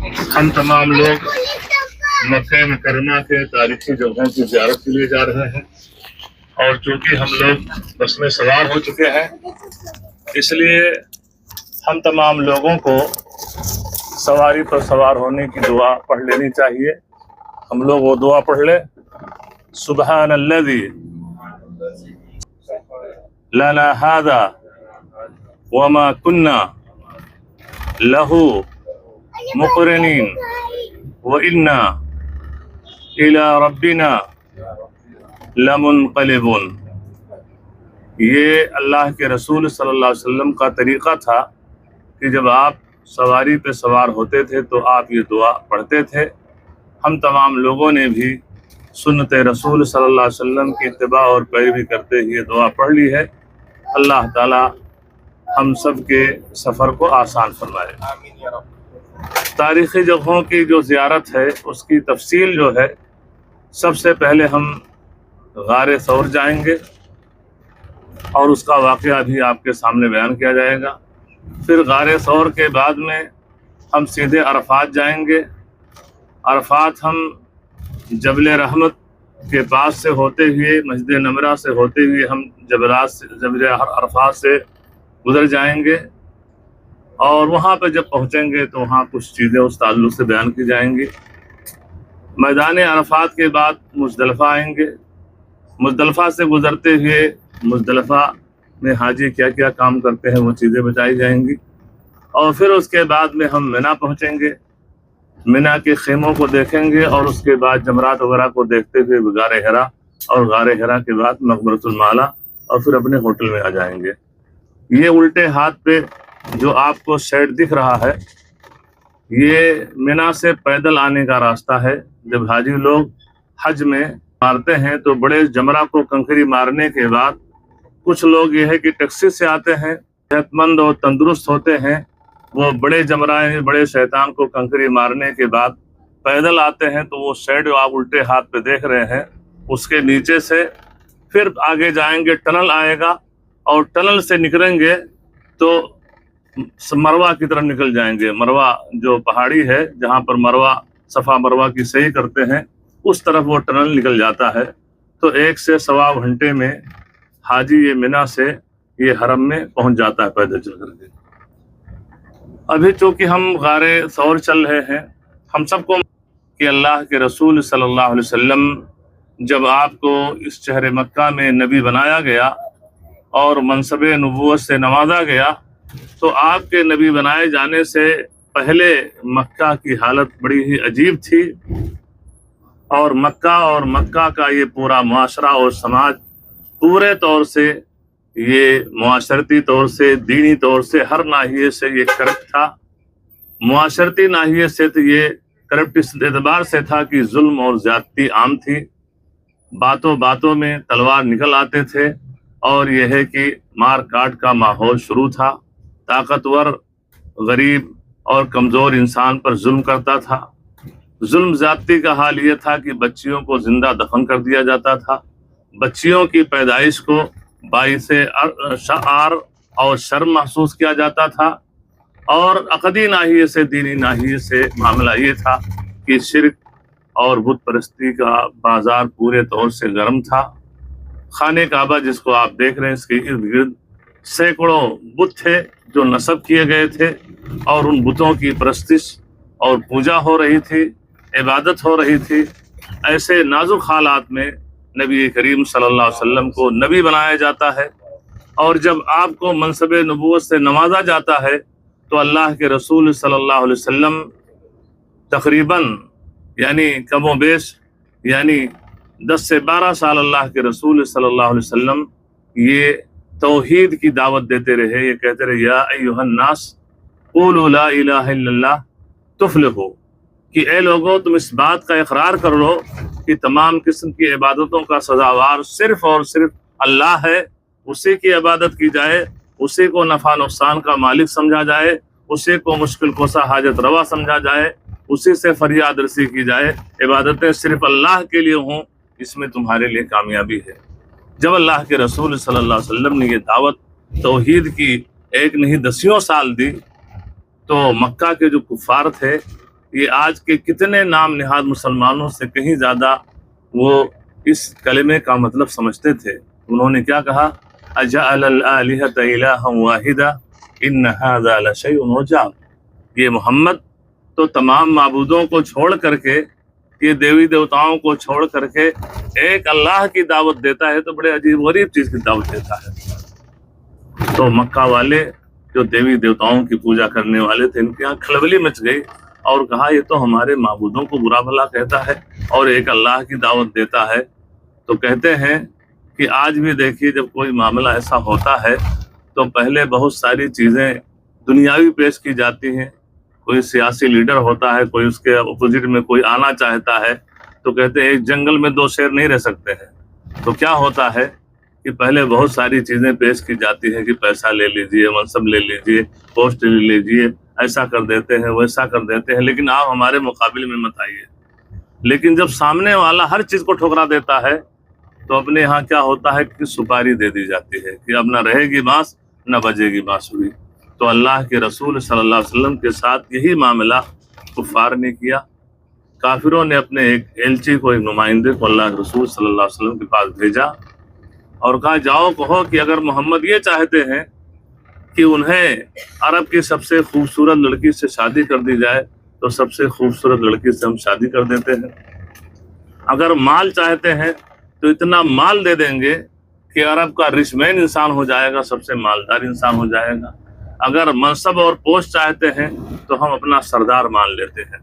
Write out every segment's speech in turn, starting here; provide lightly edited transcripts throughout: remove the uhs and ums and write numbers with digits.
ہم تمام لوگ مکہ مکرمہ کے تاریخی جگہوں کی زیارت کے لیے جا رہے ہیں، اور چونکہ ہم لوگ بس میں سوار ہو چکے ہیں، اس لیے ہم تمام لوگوں کو سواری پر سوار ہونے کی دعا پڑھ لینی چاہیے۔ ہم لوگ وہ دعا پڑھ لیں: سبحان الذی لنا ھذا وما كنا له مقرنین وإنا إلى ربنا لمنقلبون۔ یہ اللہ کے رسول صلی اللہ علیہ وسلم کا طریقہ تھا کہ جب آپ سواری پہ سوار ہوتے تھے تو آپ یہ دعا پڑھتے تھے۔ ہم تمام لوگوں نے بھی سنت رسول صلی اللہ علیہ وسلم کی اتباع اور پیروی کرتے ہوئے دعا پڑھ لی ہے۔ اللہ تعالی ہم سب کے سفر کو آسان فرمائے۔ تاریخی جگہوں کی جو زیارت ہے اس کی تفصیل جو ہے، سب سے پہلے ہم غار ثور جائیں گے اور اس کا واقعہ بھی آپ کے سامنے بیان کیا جائے گا۔ پھر غار ثور کے بعد میں ہم سیدھے عرفات جائیں گے۔ عرفات ہم جبل رحمت کے پاس سے ہوتے ہوئے، مسجد نمرہ سے ہوتے ہوئے ہم جبل عرفات سے گزر جائیں گے، اور وہاں پہ جب پہنچیں گے تو وہاں کچھ چیزیں اس تعلق سے بیان کی جائیں گی۔ میدان عرفات کے بعد مزدلفہ آئیں گے۔ مزدلفہ سے گزرتے ہوئے مزدلفہ میں حاجی کیا کیا کام کرتے ہیں وہ چیزیں بتائی جائیں گی، اور پھر اس کے بعد میں ہم منا پہنچیں گے۔ منا کے خیموں کو دیکھیں گے، اور اس کے بعد جمرات وغیرہ کو دیکھتے ہوئے غار حرا، اور غار حرا کے بعد مقبرۃ المعلی، اور پھر اپنے ہوٹل میں آ جائیں گے۔ یہ الٹے ہاتھ پہ جو آپ کو سیٹ دکھ رہا ہے، یہ منا سے پیدل آنے کا راستہ ہے۔ جب حاجی لوگ حج میں مارتے ہیں تو بڑے جمرہ کو کنکری مارنے کے بعد کچھ لوگ یہ ہے کہ ٹیکسی سے آتے ہیں، صحت مند اور تندرست ہوتے ہیں، وہ بڑے جمرہ بڑے شیطان کو کنکری مارنے کے بعد پیدل آتے ہیں، تو وہ سیٹ جو آپ الٹے ہاتھ پہ دیکھ رہے ہیں اس کے نیچے سے پھر آگے جائیں گے، ٹنل آئے گا، اور ٹنل سے نکلیں گے تو مروہ کی طرف نکل جائیں گے۔ مروہ جو پہاڑی ہے جہاں پر مروہ صفا مروہ کی سعی کرتے ہیں، اس طرف وہ ٹنل نکل جاتا ہے۔ تو 1 سے سوا گھنٹے میں حاجی یہ منا سے یہ حرم میں پہنچ جاتا ہے پیدل چل کر کے۔ ابھی چونکہ ہم غار ثور چل رہے ہیں، ہم سب کو کہ اللہ کے رسول صلی اللہ علیہ وسلم جب آپ کو اس شہر مکہ میں نبی بنایا گیا اور منصب نبوت سے نوازا گیا، تو آپ کے نبی بنائے جانے سے پہلے مکہ کی حالت بڑی ہی عجیب تھی، اور مکہ کا یہ پورا معاشرہ اور سماج پورے طور سے، یہ معاشرتی طور سے، دینی طور سے، ہر ناحیے سے یہ کرپٹ تھا۔ معاشرتی ناحیے سے تو یہ کرپٹ اس اعتبار سے تھا کہ ظلم اور زیادتی عام تھی، باتوں باتوں میں تلوار نکل آتے تھے، اور یہ ہے کہ مار کاٹ کا ماحول شروع تھا۔ طاقتور غریب اور کمزور انسان پر ظلم کرتا تھا۔ ظلم زیادتی کا حال یہ تھا کہ بچیوں کو زندہ دفن کر دیا جاتا تھا، بچیوں کی پیدائش کو باعث عار اور شرم محسوس کیا جاتا تھا، اور عقدی ناحیے سے، دینی ناحیے سے معاملہ یہ تھا کہ شرک اور بت پرستی کا بازار پورے طور سے گرم تھا۔ خانہ کعبہ جس کو آپ دیکھ رہے ہیں، اس کے ارد گرد سینکڑوں بت تھے جو نصب کیے گئے تھے، اور ان بتوں کی پرستش اور پوجا ہو رہی تھی، عبادت ہو رہی تھی۔ ایسے نازک حالات میں نبی کریم صلی اللہ علیہ وسلم کو نبی بنایا جاتا ہے، اور جب آپ کو منصب نبوت سے نوازا جاتا ہے تو اللہ کے رسول صلی اللہ علیہ وسلم تقریباً یعنی کم و بیش 10 سے 12 سال اللہ کے رسول صلی اللہ علیہ وسلم یہ توحید کی دعوت دیتے رہے، یہ کہتے رہے یا ایھا الناس قولوا لا الہ الا اللہ تفلحوا، کہ اے لوگوں تم اس بات کا اقرار کر لو کہ تمام قسم کی عبادتوں کا سزاوار صرف اور صرف اللہ ہے، اسی کی عبادت کی جائے، اسی کو نفع نقصان کا مالک سمجھا جائے، اسی کو مشکل کوسا حاجت روا سمجھا جائے، اسی سے فریاد رسی کی جائے، عبادتیں صرف اللہ کے لیے ہوں، اس میں تمہارے لیے کامیابی ہے۔ جب اللہ کے رسول صلی اللہ علیہ وسلم نے یہ دعوت توحید کی 1 نہیں 10 سال دی، تو مکہ کے جو کفار تھے یہ آج کے کتنے نام نہاد مسلمانوں سے کہیں زیادہ وہ اس کلمے کا مطلب سمجھتے تھے۔ انہوں نے کیا کہا؟ اجعل الآلہۃ الہا واحدا ان ھذا لشیء عجاب، یہ محمد تو تمام معبودوں کو چھوڑ کر کے، یہ دیوی دیوتاؤں کو چھوڑ کر کے ایک اللہ کی دعوت دیتا ہے، تو بڑے عجیب غریب چیز کی دعوت دیتا ہے۔ تو مکہ والے جو دیوی دیوتاؤں کی پوجا کرنے والے تھے، ان کے یہاں کھلبلی مچ گئی اور کہا یہ تو ہمارے معبودوں کو برا بھلا کہتا ہے اور ایک اللہ کی دعوت دیتا ہے۔ تو کہتے ہیں کہ آج بھی دیکھیے جب کوئی معاملہ ایسا ہوتا ہے تو پہلے بہت ساری چیزیں دنیاوی پیش کی جاتی ہیں۔ کوئی سیاسی لیڈر ہوتا ہے، کوئی اس کے اپوزٹ میں کوئی آنا چاہتا ہے تو کہتے ہیں ایک جنگل میں دو شیر نہیں رہ سکتے ہیں۔ تو کیا ہوتا ہے کہ پہلے بہت ساری چیزیں پیش کی جاتی ہیں کہ پیسہ لے لیجئے، منصب لے لیجئے، پوسٹ لے لیجئے، ایسا کر دیتے ہیں، ویسا کر دیتے ہیں، لیکن آپ ہمارے مقابلے میں مت آئیے۔ لیکن جب سامنے والا ہر چیز کو ٹھکرا دیتا ہے تو اپنے ہاں کیا ہوتا ہے کہ سپاری دے دی جاتی ہے کہ اب نہ رہے گی بانس نہ بجے گی بانسری۔ تو اللہ کے رسول صلی اللہ علیہ وسلم کے ساتھ یہی معاملہ کفار نے کیا۔ کافروں نے اپنے ایک ایلچی کو، ایک نمائندے کو اللہ کے رسول صلی اللہ علیہ وسلم کے پاس بھیجا اور کہا جاؤ کہو کہ اگر محمد یہ چاہتے ہیں کہ انہیں عرب کی سب سے خوبصورت لڑکی سے شادی کر دی جائے تو سب سے خوبصورت لڑکی سے ہم شادی کر دیتے ہیں۔ اگر مال چاہتے ہیں تو اتنا مال دے دیں گے کہ عرب کا رچ مین انسان ہو جائے گا، سب سے مالدار انسان ہو جائے گا۔ اگر منصب اور پوسٹ چاہتے ہیں تو ہم اپنا سردار مان لیتے ہیں۔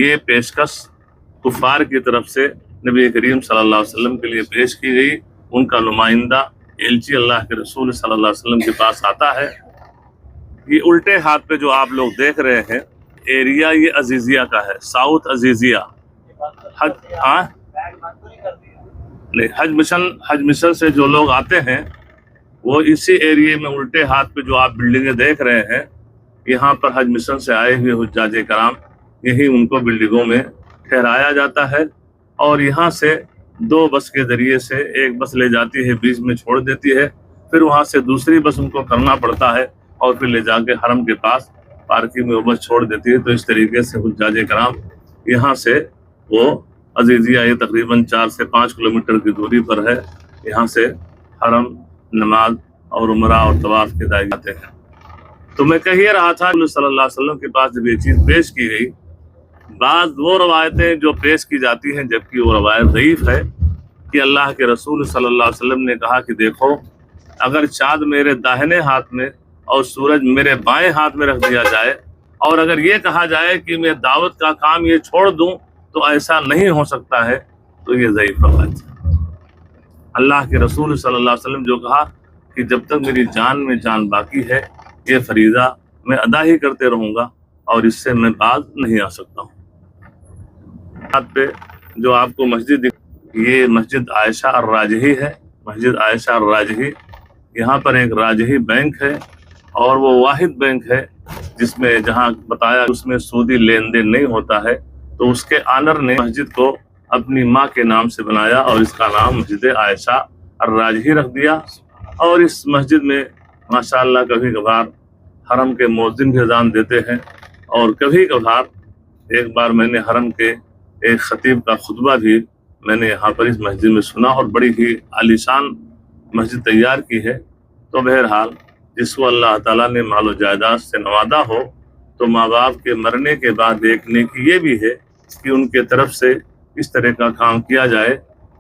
یہ پیشکش کفار کی طرف سے نبی کریم صلی اللہ علیہ وسلم کے لیے پیش کی گئی۔ ان کا نمائندہ ایلچی اللہ کے رسول صلی اللہ علیہ وسلم کے پاس آتا ہے۔ یہ الٹے ہاتھ پہ جو آپ لوگ دیکھ رہے ہیں ایریا، یہ عزیزیہ کا ہے، ساؤتھ عزیزیہ۔ حج مشن سے جو لوگ آتے ہیں وہ اسی ایریے میں الٹے ہاتھ پہ جو آپ بلڈنگیں دیکھ رہے ہیں، یہاں پر حج مشن سے آئے ہوئے حجاج کرام، یہی ان کو بلڈنگوں میں ٹھہرایا جاتا ہے اور یہاں سے 2 بس کے ذریعے سے ایک بس لے جاتی ہے، بیچ میں چھوڑ دیتی ہے، پھر وہاں سے دوسری بس ان کو کرنا پڑتا ہے اور پھر لے جا کے حرم کے پاس پارکنگ میں وہ بس چھوڑ دیتی ہے۔ تو اس طریقے سے حجاج کرام یہاں سے وہ عزیزیہ، یہ تقریباً 4 سے 5 کلومیٹر کی دوری پر ہے، یہاں سے حرم، نماز اور عمرہ اور طواف کے دائیں جاتے ہیں۔ تو میں کہہ یہ رہا تھا صلی اللہ علیہ وسلم کے پاس جب یہ چیز پیش کی گئی، بعض وہ روایتیں جو پیش کی جاتی ہیں جبکہ وہ روایت ضعیف ہے کہ اللہ کے رسول صلی اللہ علیہ وسلم نے کہا کہ دیکھو اگر چاند میرے داہنے ہاتھ میں اور سورج میرے بائیں ہاتھ میں رکھ دیا جائے اور اگر یہ کہا جائے کہ میں دعوت کا کام یہ چھوڑ دوں تو ایسا نہیں ہو سکتا ہے، تو یہ ضعیف روایت ہے۔ اللہ کے رسول صلی اللہ علیہ وسلم جو کہا کہ جب تک میری جان میں جان باقی ہے یہ فریضہ میں ادا ہی کرتے رہوں گا اور اس سے میں باز نہیں آ سکتا ہوں۔ پہ جو آپ کو مسجد یہ مسجد عائشہ الراجحی ہے، مسجد عائشہ الراجحی، یہاں پر ایک راجحی بینک ہے اور وہ واحد بینک ہے جس میں جہاں بتایا اس میں سودی لین دین نہیں ہوتا ہے۔ تو اس کے آنر نے مسجد کو اپنی ماں کے نام سے بنایا اور اس کا نام مسجد عائشہ الراجحی رکھ دیا۔ اور اس مسجد میں ماشاءاللہ کبھی کبھار حرم کے مؤذن بھی اذان دیتے ہیں اور کبھی کبھار ایک بار میں نے حرم کے ایک خطیب کا خطبہ بھی میں نے یہاں پر اس مسجد میں سنا اور بڑی ہی عالیشان مسجد تیار کی ہے۔ تو بہرحال جس کو اللہ تعالیٰ نے مال و جائیداد سے نوازا ہو تو ماں باپ کے مرنے کے بعد ایک نیکی یہ بھی ہے کہ ان کے طرف سے اس طرح کا کام کیا جائے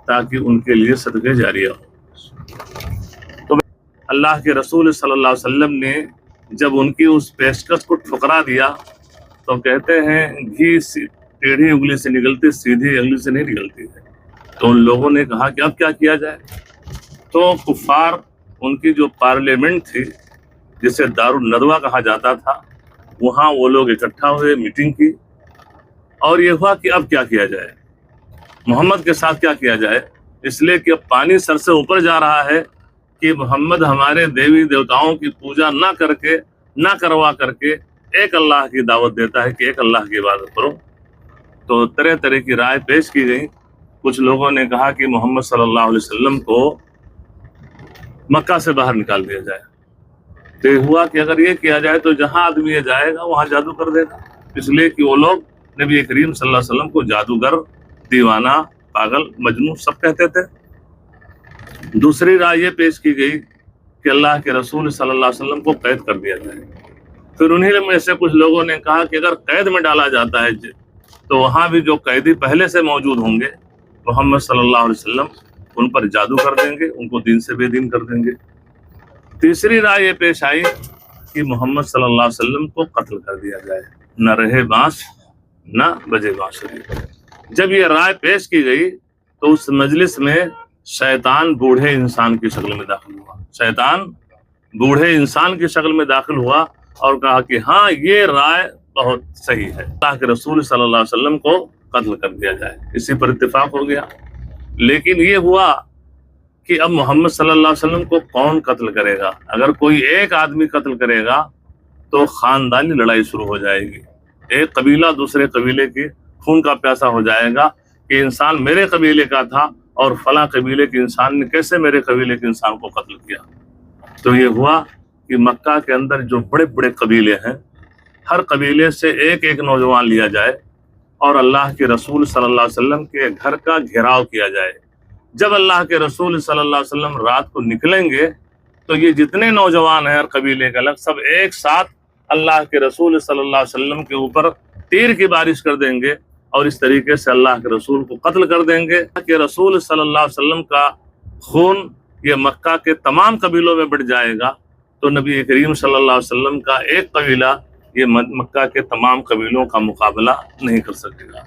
تاکہ ان کے لیے صدقہ جاریہ ہو۔ تو اللہ کے رسول صلی اللہ علیہ وسلم نے جب ان کی اس پیشکش کو ٹھکرا دیا تو کہتے ہیں گھی ٹیڑھی انگلی سے نکلتی سیدھی انگلی سے نہیں نکلتی ہے۔ تو ان لوگوں نے کہا کہ اب کیا کیا جائے؟ تو کفار ان کی جو پارلیمنٹ تھی جسے دار الندوہ کہا جاتا تھا، وہاں وہ لوگ اکٹھا ہوئے، میٹنگ کی اور یہ ہوا کہ اب کیا کیا جائے، محمد کے ساتھ کیا کیا جائے، اس لیے کہ اب پانی سر سے اوپر جا رہا ہے کہ محمد ہمارے دیوی دیوتاؤں کی پوجا نہ کروا کر کے ایک اللہ کی دعوت دیتا ہے کہ ایک اللہ کی عبادت کرو۔ تو طرح طرح کی رائے پیش کی گئی۔ کچھ لوگوں نے کہا کہ محمد صلی اللہ علیہ وسلم کو مکہ سے باہر نکال دیا جائے۔ تو یہ ہوا کہ اگر یہ کیا جائے تو جہاں آدمی یہ جائے گا وہاں جادو کر دے گا، اس لیے کہ وہ لوگ نبی کریم صلی اللہ علیہ وسلم کو جادوگر، دیوانہ، پاگل، مجنون سب کہتے تھے۔ دوسری رائے یہ پیش کی گئی کہ اللہ کے رسول صلی اللہ علیہ وسلم کو قید کر دیا جائے۔ پھر انہی میں سے کچھ لوگوں نے کہا کہ اگر قید میں ڈالا جاتا ہے تو وہاں بھی جو قیدی پہلے سے موجود ہوں گے محمد صلی اللہ علیہ وسلم ان پر جادو کر دیں گے، ان کو دین سے بے دین کر دیں گے۔ تیسری رائے یہ پیش آئی کہ محمد صلی اللہ علیہ وسلم کو قتل کر دیا جائے، نہ رہے بانس نہ بجے بانسری۔ جب یہ رائے پیش کی گئی تو اس مجلس میں شیطان بوڑھے انسان کی شکل میں داخل ہوا، شیطان بوڑھے انسان کی شکل میں داخل ہوا اور کہا کہ ہاں یہ رائے بہت صحیح ہے، اللہ کے رسول صلی اللہ علیہ وسلم کو قتل کر دیا جائے۔ اسی پر اتفاق ہو گیا۔ لیکن یہ ہوا کہ اب محمد صلی اللہ علیہ وسلم کو کون قتل کرے گا؟ اگر کوئی ایک آدمی قتل کرے گا تو خاندانی لڑائی شروع ہو جائے گی، ایک قبیلہ دوسرے قبیلے کے خون کا پیاسا ہو جائے گا کہ انسان میرے قبیلے کا تھا اور فلاں قبیلے کے انسان نے کیسے میرے قبیلے کے انسان کو قتل کیا۔ تو یہ ہوا کہ مکہ کے اندر جو بڑے بڑے قبیلے ہیں ہر قبیلے سے ایک ایک نوجوان لیا جائے اور اللہ کے رسول صلی اللہ علیہ وسلم کے گھر کا گھیراؤ کیا جائے۔ جب اللہ کے رسول صلی اللہ علیہ وسلم رات کو نکلیں گے تو یہ جتنے نوجوان ہیں ہر قبیلے کے الگ سب ایک ساتھ اللہ کے رسول صلی اللہ علیہ وسلم کے اوپر تیر کی بارش کر دیں گے اور اس طریقے سے اللہ کے رسول کو قتل کر دیں گے کہ رسول صلی اللہ علیہ وسلم کا خون یہ مکہ کے تمام قبیلوں میں بٹ جائے گا تو نبی کریم صلی اللہ علیہ وسلم کا ایک قبیلہ یہ مکہ کے تمام قبیلوں کا مقابلہ نہیں کر سکے گا۔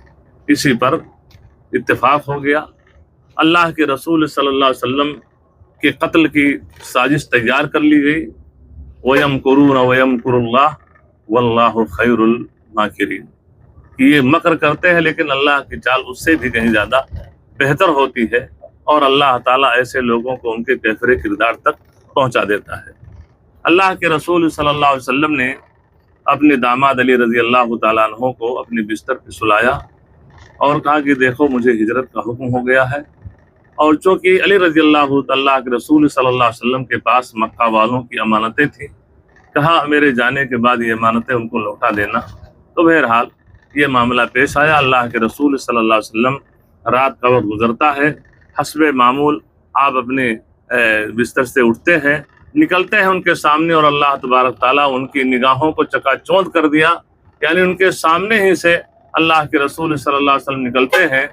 اسی پر اتفاق ہو گیا۔ اللہ کے رسول صلی اللہ علیہ وسلم کے قتل کی سازش تیار کر لی گئی۔ وَيَمْكُرُونَ وَيَمْكُرُ اللَّهُ وَاللَّهُ خَيْرُ الْمَاكِرِينَ۔ یہ مکر کرتے ہیں لیکن اللہ کی چال اس سے بھی کہیں زیادہ بہتر ہوتی ہے اور اللہ تعالیٰ ایسے لوگوں کو ان کے کیفر کردار تک پہنچا دیتا ہے۔ اللہ کے رسول صلی اللہ علیہ وسلم نے اپنے داماد علی رضی اللہ تعالیٰ عنہ کو اپنے بستر پہ سلایا اور کہا کہ دیکھو مجھے ہجرت کا حکم ہو گیا ہے، اور چونکہ علی رضی اللہ تعالیٰ کے رسول صلی اللہ علیہ وسلم کے پاس مکہ والوں کی امانتیں تھیں، کہا میرے جانے کے بعد یہ امانتیں ان کو لوٹا دینا۔ تو بہرحال یہ معاملہ پیش آیا۔ اللہ کے رسول صلی اللہ علیہ وسلم رات کا وقت گزرتا ہے، حسب معمول آپ اپنے بستر سے اٹھتے ہیں، نکلتے ہیں ان کے سامنے اور اللہ تبارک تعالیٰ ان کی نگاہوں کو چکا چوند کر دیا، یعنی ان کے سامنے ہی سے اللہ کے رسول صلی اللہ علیہ وسلم نکلتے ہیں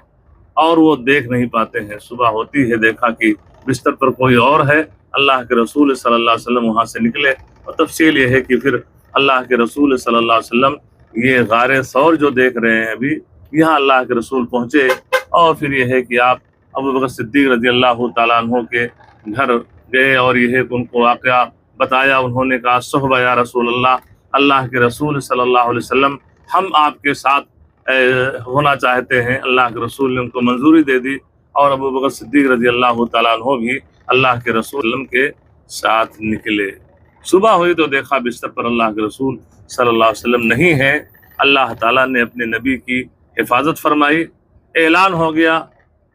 اور وہ دیکھ نہیں پاتے ہیں۔ صبح ہوتی ہے، دیکھا کہ بستر پر کوئی اور ہے، اللہ کے رسول صلی اللہ علیہ وسلم وہاں سے نکلے۔ اور تفصیل یہ ہے کہ پھر اللہ کے رسول صلی اللہ علیہ وسلم یہ غار ثور جو دیکھ رہے ہیں ابھی، یہاں اللہ کے رسول پہنچے اور پھر یہ ہے کہ آپ ابوبکر صدیق رضی اللہ تعالیٰ عنہ کے گھر گئے اور یہ ان کو واقعہ بتایا۔ انہوں نے کہا صحبہ یا رسول اللہ، اللہ کے رسول صلی اللہ علیہ وسلم ہم آپ کے ساتھ ہونا چاہتے ہیں۔ اللہ کے رسول نے ان کو منظوری دے دی اور ابوبکر صدیق رضی اللہ تعالیٰ عنہ بھی اللہ کے رسول کے ساتھ نکلے۔ صبح ہوئی تو دیکھا بستر پر اللہ کے رسول صلی اللہ علیہ وسلم نہیں ہے۔ اللہ تعالیٰ نے اپنے نبی کی حفاظت فرمائی، اعلان ہو گیا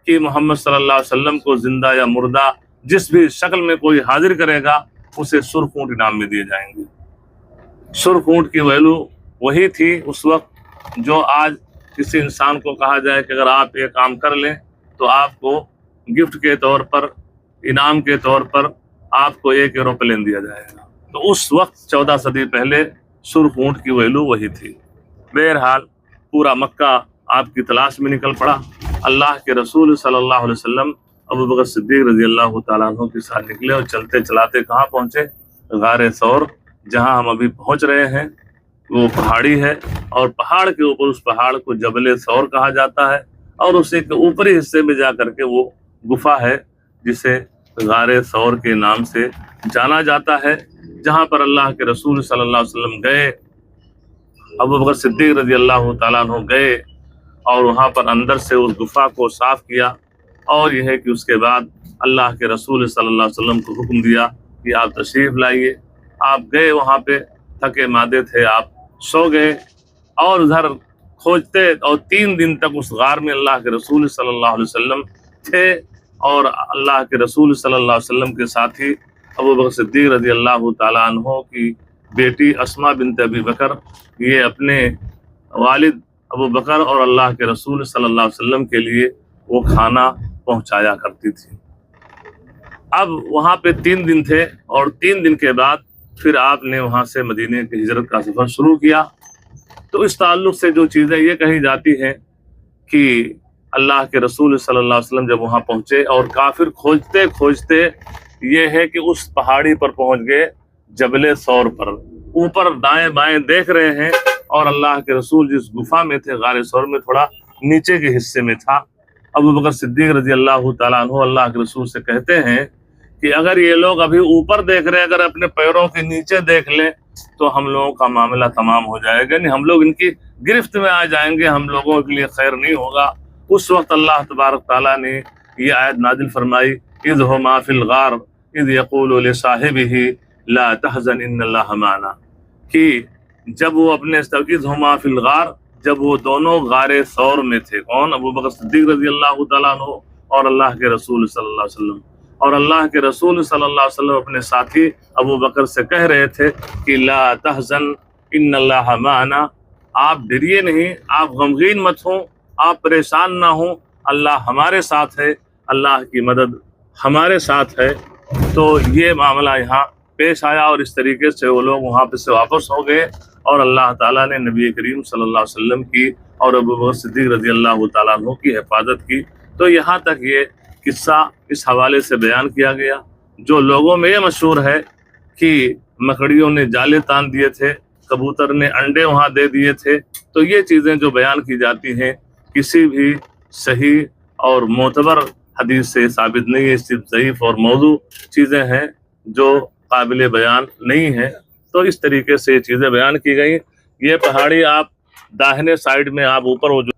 کہ محمد صلی اللہ علیہ وسلم کو زندہ یا مردہ جس بھی شکل میں کوئی حاضر کرے گا اسے سرخ اونٹ انعام میں دیے جائیں گے۔ سرخ اونٹ کی ویلو وہی تھی اس وقت جو آج کسی انسان کو کہا جائے کہ اگر آپ یہ کام کر لیں تو آپ کو گفٹ کے طور پر، انعام کے طور پر آپ کو 1 ایروپلین دیا جائے گا۔ تو اس وقت 14 صدی پہلے سرخ اونٹ کی ویلو وہی تھی۔ بہرحال پورا مکہ آپ کی تلاش میں نکل پڑا۔ اللہ کے رسول صلی اللہ علیہ وسلم ابوبکر صدیق رضی اللہ تعالیٰ عنہ کے ساتھ نکلے اور چلتے چلاتے کہاں پہنچے؟ غار ثور، جہاں ہم ابھی پہنچ رہے ہیں وہ پہاڑی ہے اور پہاڑ کے اوپر اس پہاڑ کو جبل ثور کہا جاتا ہے اور اسی کے اوپری حصے میں جا کر کے وہ گفا ہے جسے غار ثور کے نام سے جانا جاتا ہے، جہاں پر اللہ کے رسول صلی اللہ علیہ وسلم گئے، ابوبکر صدیق رضی اللہ تعالیٰ عنہ گئے اور وہاں پر اندر سے اس گفا کو صاف کیا، اور یہ ہے کہ اس کے بعد اللہ کے رسول صلی اللہ علیہ وسلم کو حکم دیا کہ آپ تشریف لائیے۔ آپ گئے، وہاں پہ تھکے مادے تھے، آپ سو گئے اور ادھر کھوجتے اور 3 دن تک اس غار میں اللہ کے رسول صلی اللہ علیہ وسلم تھے اور اللہ کے رسول صلی اللہ علیہ وسلم کے ساتھی ابوبکر صدیق رضی اللہ تعالیٰ عنہ کی بیٹی اسماء بنت ابی بکر، یہ اپنے والد ابو بکر اور اللہ کے رسول صلی اللہ علیہ وسلم کے لیے وہ کھانا پہنچایا کرتی تھی۔ اب وہاں پہ 3 دن تھے اور 3 دن کے بعد پھر آپ نے وہاں سے مدینے کی ہجرت کا سفر شروع کیا۔ تو اس تعلق سے جو چیزیں یہ کہی جاتی ہیں کہ اللہ کے رسول صلی اللہ علیہ وسلم جب وہاں پہنچے اور کافر کھوجتے کھوجتے یہ ہے کہ اس پہاڑی پر پہنچ گئے، جبل ثور پر، اوپر دائیں بائیں دیکھ رہے ہیں، اور اللہ کے رسول جس گفا میں تھے، غار ثور میں، تھوڑا نیچے کے حصے میں تھا۔ ابو بکر صدیق رضی اللہ تعالیٰ عنہ اللہ کے رسول سے کہتے ہیں کہ اگر یہ لوگ ابھی اوپر دیکھ رہے ہیں، اگر اپنے پیروں کے نیچے دیکھ لیں تو ہم لوگوں کا معاملہ تمام ہو جائے گا، یعنی ہم لوگ ان کی گرفت میں آ جائیں گے، ہم لوگوں کے لیے خیر نہیں ہوگا۔ اس وقت اللہ تبارک تعالیٰ نے یہ آیت نازل فرمائی، اذ ہما فی الغار اذ یقول لصاحبہ لا تحزن ان اللہ معنا، کہ جب وہ اپنے اذ ہما فی الغار، جب وہ دونوں غار ثور میں تھے، کون؟ ابو بکر صدیق رضی اللہ تعالیٰ عنہ اور اللہ کے رسول صلی اللہ علیہ وسلم، اور اللہ کے رسول صلی اللہ علیہ وسلم اپنے ساتھی ابو بکر سے کہہ رہے تھے کہ لا تحزن ان اللہ معنا، آپ ڈریے نہیں، آپ غمگین مت ہوں، آپ پریشان نہ ہوں، اللہ ہمارے ساتھ ہے، اللہ کی مدد ہمارے ساتھ ہے۔ تو یہ معاملہ یہاں پیش آیا اور اس طریقے سے وہ لوگ وہاں پہ سے واپس ہو گئے، اور اللہ تعالیٰ نے نبی کریم صلی اللہ علیہ وسلم کی اور ابو بکر صدیق رضی اللہ تعالیٰ عنہ کی حفاظت کی۔ تو یہاں تک یہ قصہ اس حوالے سے بیان کیا گیا۔ جو لوگوں میں یہ مشہور ہے کہ مکڑیوں نے جالے تان دیے تھے، کبوتر نے انڈے وہاں دے دیے تھے، تو یہ چیزیں جو بیان کی جاتی ہیں کسی بھی صحیح اور معتبر حدیث سے ثابت نہیں ہے، صرف ضعیف اور موضوع چیزیں ہیں جو قابل بیان نہیں ہیں۔ تو اس طریقے سے یہ چیزیں بیان کی گئی۔ یہ پہاڑی آپ داہنے سائیڈ میں آپ اوپر وہ جو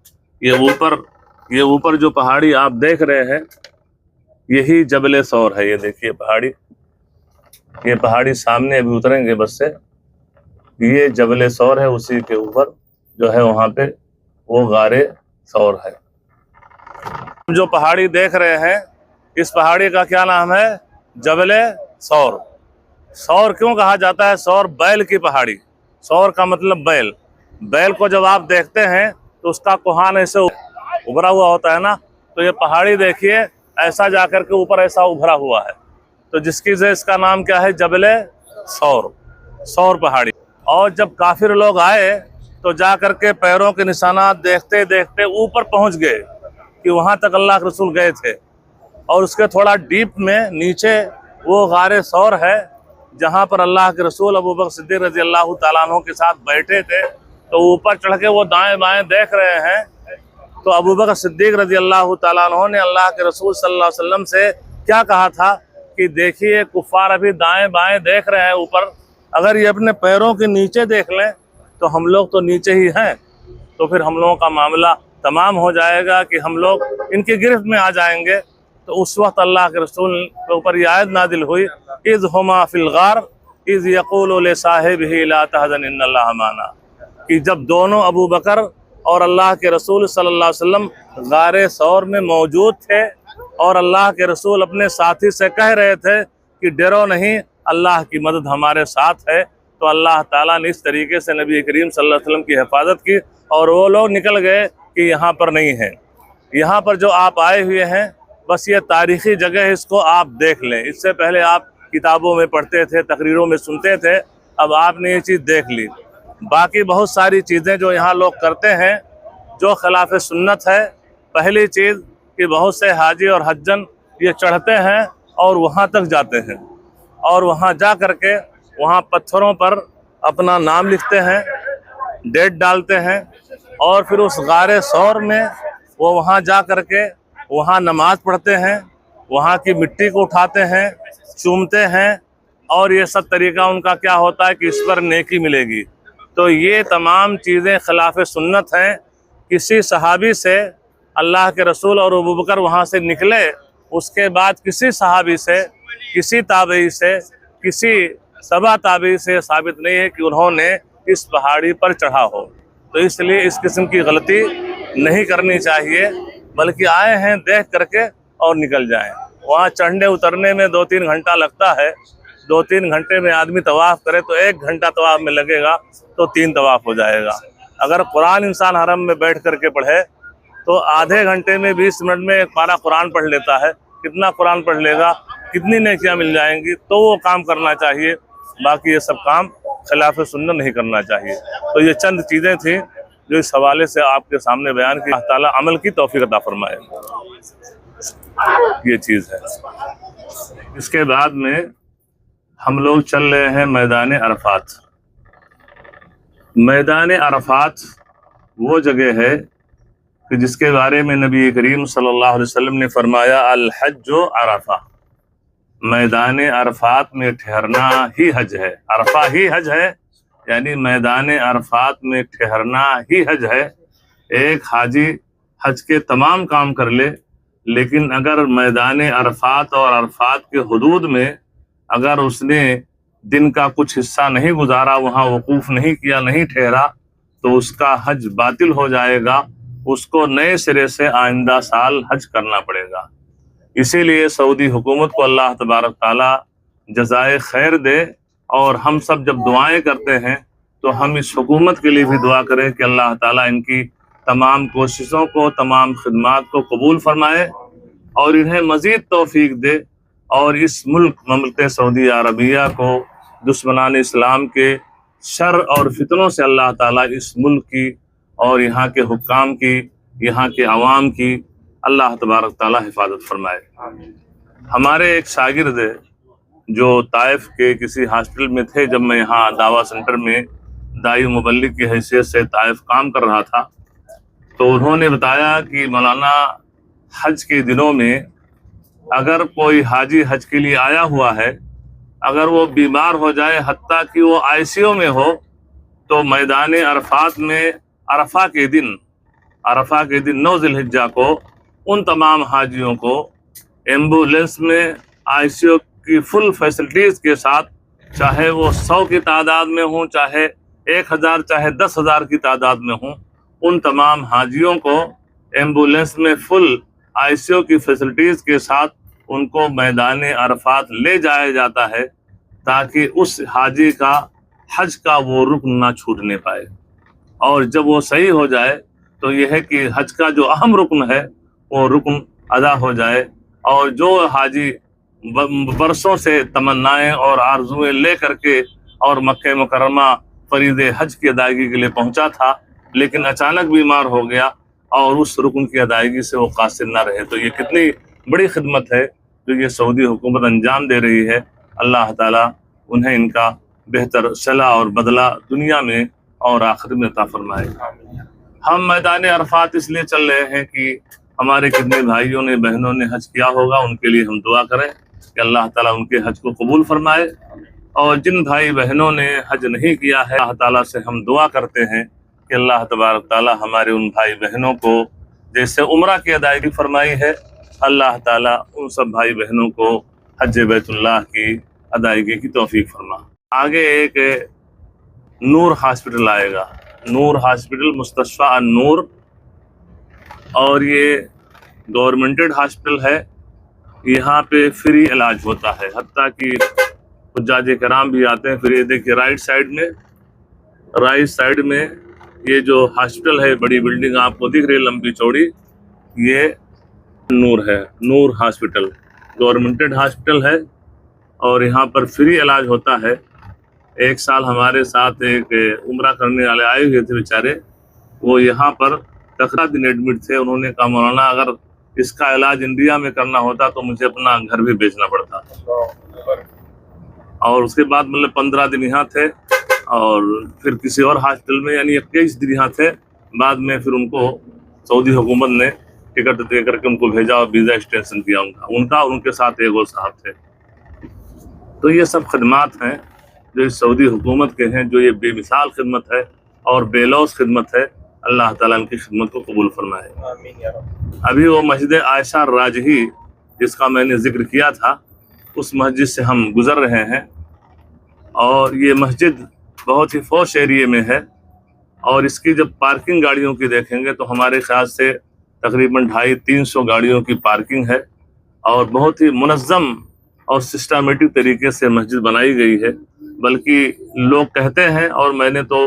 یہ اوپر جو پہاڑی آپ دیکھ رہے ہیں، یہی جبل ثور ہے۔ یہ دیکھیے پہاڑی، یہ پہاڑی سامنے ابھی اتریں گے بس سے، یہ جبل ثور ہے، اسی کے اوپر جو ہے وہاں پہ وہ غار ثور ہے۔ جو پہاڑی دیکھ رہے ہیں، اس پہاڑی کا کیا نام ہے؟ جبل ثور۔ ثور کیوں کہا جاتا ہے؟ ثور بیل کی پہاڑی، ثور کا مطلب بیل۔ بیل کو جب آپ دیکھتے ہیں تو اس کا کوہان ایسے ابھرا ہوا ہوتا ہے نا، تو یہ پہاڑی دیکھیے ایسا جا کر کے اوپر ایسا ابھرا ہوا ہے، تو جس کی وجہ اس کا نام کیا ہے؟ جبل ثور، ثور پہاڑی۔ اور جب کافر لوگ آئے تو جا کر کے پیروں کے نشانات دیکھتے دیکھتے اوپر پہنچ گئے کہ وہاں تک اللہ کے رسول گئے تھے، اور اس کے تھوڑا ڈیپ میں نیچے وہ غار ثور ہے جہاں پر اللہ کے رسول ابو بکر صدیق رضی اللہ تعالیٰ عنہ کے ساتھ بیٹھے تھے۔ تو اوپر چڑھ کے وہ دائیں بائیں دیکھ رہے ہیں، تو ابو بکر صدیق رضی اللہ تعالیٰ عنہ نے اللہ کے رسول صلی اللہ علیہ وسلم سے کیا کہا تھا کہ دیکھیے کفار ابھی دائیں بائیں دیکھ رہے ہیں اوپر، اگر یہ اپنے پیروں کے نیچے دیکھ لیں تو ہم لوگ تو نیچے ہی ہیں، تو پھر ہم لوگوں کا معاملہ تمام ہو جائے گا کہ ہم لوگ ان کی گرفت میں آ جائیں گے۔ تو اس وقت اللہ کے رسول کے اوپر یہ آیت نازل ہوئی، اذ ہما فی الغار اذ یقول لصاحبہ لا تحزن ان اللہ معنا، کہ جب دونوں ابو بکر اور اللہ کے رسول صلی اللہ علیہ وسلم غار ثور میں موجود تھے، اور اللہ کے رسول اپنے ساتھی سے کہہ رہے تھے کہ ڈرو نہیں، اللہ کی مدد ہمارے ساتھ ہے، تو اللہ تعالیٰ نے اس طریقے سے نبی کریم صلی اللہ علیہ وسلم کی حفاظت کی، اور وہ لوگ نکل گئے کہ یہاں پر نہیں ہیں۔ یہاں پر جو آپ آئے ہوئے ہیں بس یہ تاریخی جگہ ہے، اس کو آپ دیکھ لیں۔ اس سے پہلے آپ کتابوں میں پڑھتے تھے، تقریروں میں سنتے تھے، اب آپ نے یہ چیز دیکھ لی۔ باقی بہت ساری چیزیں جو یہاں لوگ کرتے ہیں جو خلاف سنت ہے۔ پہلی چیز کہ بہت سے حاجی اور حجن یہ چڑھتے ہیں اور وہاں تک جاتے ہیں، اور وہاں جا کر کے وہاں پتھروں پر اپنا نام لکھتے ہیں، ڈیٹ ڈالتے ہیں، اور پھر اس غار ثور میں وہ وہاں جا کر کے وہاں نماز پڑھتے ہیں، وہاں کی مٹی کو اٹھاتے ہیں، چومتے ہیں، اور یہ سب طریقہ ان کا کیا ہوتا ہے کہ اس پر نیکی ملے گی۔ تو یہ تمام چیزیں خلاف سنت ہیں۔ کسی صحابی سے اللہ کے رسول اور ابو بکر وہاں سے نکلے، اس کے بعد کسی صحابی سے، کسی تابعی سے، کسی تبع تابعی سے ثابت نہیں ہے کہ انہوں نے اس پہاڑی پر چڑھا ہو۔ تو اس لیے اس قسم کی غلطی نہیں کرنی چاہیے، بلکہ آئے ہیں دیکھ کر کے اور نکل جائیں۔ وہاں چڑھنے اترنے میں 2-3 گھنٹہ لگتا ہے، 2-3 گھنٹے میں آدمی طواف کرے تو 1 گھنٹہ طواف میں لگے گا تو 3 طواف ہو جائے گا۔ اگر قرآن انسان حرم میں بیٹھ کر کے پڑھے تو آدھے گھنٹے میں 20 منٹ میں ایک پارہ قرآن پڑھ لیتا ہے. کتنا قرآن پڑھ لے گا, کتنی نیکیاں مل جائیں گی. تو وہ کام کرنا چاہیے, باقی یہ سب کام خلاف سنت نہیں کرنا چاہیے. تو یہ چند چیزیں تھیں جو اس حوالے سے آپ کے سامنے بیان کی. اللہ تعالیٰ عمل کی توفیق عطا فرمائے. یہ چیز ہے. اس کے بعد میں ہم لوگ چل رہے ہیں میدان عرفات. میدان عرفات وہ جگہ ہے کہ جس کے بارے میں نبی کریم صلی اللہ علیہ وسلم نے فرمایا الحج عرفہ. میدان عرفات میں ٹھہرنا ہی حج ہے. عرفہ ہی حج ہے, یعنی میدان عرفات میں ٹھہرنا ہی حج ہے. ایک حاجی حج کے تمام کام کر لے, لیکن اگر میدان عرفات اور عرفات کے حدود میں اگر اس نے دن کا کچھ حصہ نہیں گزارا, وہاں وقوف نہیں کیا, نہیں ٹھہرا, تو اس کا حج باطل ہو جائے گا. اس کو نئے سرے سے آئندہ سال حج کرنا پڑے گا. اسی لیے سعودی حکومت کو اللہ تبارک تعالیٰ جزائے خیر دے. اور ہم سب جب دعائیں کرتے ہیں تو ہم اس حکومت کے لیے بھی دعا کریں کہ اللہ تعالیٰ ان کی تمام کوششوں کو, تمام خدمات کو قبول فرمائے اور انہیں مزید توفیق دے, اور اس مملکت سعودی عربیہ کو دشمنان اسلام کے شر اور فتنوں سے اللہ تعالیٰ اس ملک کی اور یہاں کے حکام کی, یہاں کے عوام کی اللہ تبارک تعالیٰ حفاظت فرمائے. ہمارے ایک شاگرد جو طائف کے کسی ہاسپٹل میں تھے, جب میں یہاں دعویٰ سینٹر میں داعی مبلغ کی حیثیت سے طائف کام کر رہا تھا, تو انہوں نے بتایا کہ مولانا حج کے دنوں میں اگر کوئی حاجی حج کے لیے آیا ہوا ہے, اگر وہ بیمار ہو جائے حتیٰ کہ وہ ICU میں ہو, تو میدان عرفات میں عرفہ کے دن 9 ذی الحجہ کو ان تمام حاجیوں کو ایمبولینس میں ICU کی فل فیسلٹیز کے ساتھ, چاہے وہ 100 کی تعداد میں ہوں, چاہے 1000, چاہے 10,000 کی تعداد میں ہوں, ان تمام حاجیوں کو ایمبولینس میں فل ICU کی فیسلٹیز کے ساتھ ان کو میدان عرفات لے جایا جاتا ہے, تاکہ اس حاجی کا حج کا وہ رکن نہ چھوٹنے پائے. اور جب وہ صحیح ہو جائے تو یہ ہے کہ حج کا جو اہم رکن ہے وہ رکن ادا ہو جائے. اور جو حاجی برسوں سے تمنائیں اور آرزویں لے کر کے اور مکہ مکرمہ فرید حج کی ادائیگی کے لیے پہنچا تھا, لیکن اچانک بیمار ہو گیا اور اس رکن کی ادائیگی سے وہ قاصر نہ رہے, تو یہ کتنی بڑی خدمت ہے جو یہ سعودی حکومت انجام دے رہی ہے. اللہ تعالیٰ انہیں ان کا بہتر صلاح اور بدلہ دنیا میں اور آخرت میں عطا فرمائے. ہم میدان عرفات اس لیے چل رہے ہیں کہ ہمارے کتنے بھائیوں نے, بہنوں نے حج کیا ہوگا, ان کے لیے ہم دعا کریں کہ اللہ تعالیٰ ان کے حج کو قبول فرمائے. اور جن بھائی بہنوں نے حج نہیں کیا ہے, اللہ تعالیٰ سے ہم دعا کرتے ہیں کہ اللہ تبارک تعالیٰ ہمارے ان بھائی بہنوں کو جیسے عمرہ کی ادائیگی فرمائی ہے, اللہ تعالیٰ ان سب بھائی بہنوں کو حج بیت اللہ کی ادائیگی کی توفیق فرما. آگے ایک نور ہاسپٹل آئے گا, نور ہاسپٹل, مستشفیٰ النور, اور یہ گورنمنٹڈ ہاسپٹل ہے. یہاں پہ فری علاج ہوتا ہے, حتیٰ کہ حجاج کرام بھی آتے ہیں. پھر یہ دیکھیے رائٹ سائڈ میں یہ جو ہاسپٹل ہے, بڑی بلڈنگ آپ کو دکھ رہی ہے لمبی چوڑی, یہ نور ہے, نور ہاسپٹل گورنمنٹڈ ہاسپٹل ہے, اور یہاں پر فری علاج ہوتا ہے. ایک سال ہمارے ساتھ ایک عمرہ کرنے والے آئے ہوئے تھے بیچارے, وہ یہاں پر 10 دن ایڈمٹ تھے. انہوں نے کہا مولانا اگر اس کا علاج انڈیا میں کرنا ہوتا تو مجھے اپنا گھر بھی بیچنا پڑتا. اور اس کے بعد 15 دن یہاں تھے, اور پھر کسی اور ہاسپٹل میں, یعنی 21 دن یہاں تھے. بعد میں پھر ان کو سعودی حکومت نے ٹکٹ دے کر کے ان کو بھیجا اور ویزا ایکسٹینشن کیا ان کا اور ان کے ساتھ ایک اور صاحب تھے. تو یہ سب خدمات ہیں جو اس سعودی حکومت کے ہیں, جو یہ بے مثال خدمت ہے اور بے لوث خدمت ہے. اللہ تعالیٰ ان کی خدمت کو قبول فرمائے. ابھی وہ مسجد عائشہ راجحی جس کا میں نے ذکر کیا تھا, اس مسجد سے ہم گزر رہے ہیں, اور یہ مسجد بہت ہی فوش ایریے میں ہے, اور اس کی جب پارکنگ گاڑیوں کی دیکھیں گے تو ہمارے خیال سے تقریباً 250-300 گاڑیوں کی پارکنگ ہے, اور بہت ہی منظم اور سسٹمیٹک طریقے سے مسجد بنائی گئی ہے. بلکہ لوگ کہتے ہیں, اور میں نے تو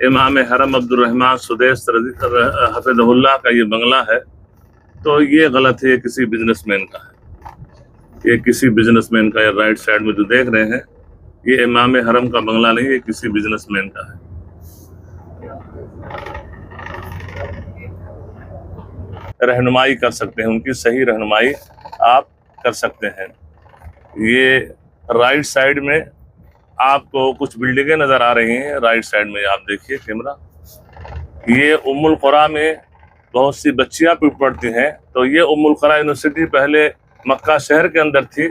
امام حرم عبدالرحمن سدیس حفظہ اللہ کا یہ بنگلہ ہے، تو یہ غلط ہے، یہ کسی بزنس مین کا ہے، یہ کسی بزنس مین کا، یہ رائٹ سائڈ میں جو دیکھ رہے ہیں یہ امام حرم کا بنگلہ نہیں، یہ کسی بزنس مین کا ہے۔ رہنمائی کر سکتے ہیں، ان کی صحیح رہنمائی آپ کر سکتے ہیں۔ یہ رائٹ سائڈ میں آپ کو کچھ بلڈنگیں نظر آ رہی ہیں، رائٹ سائڈ میں آپ دیکھیے کیمرہ، یہ ام القریٰ میں بہت سی بچیاں پڑھتی ہیں۔ تو یہ ام القریٰ یونیورسٹی پہلے مکہ شہر کے اندر تھی،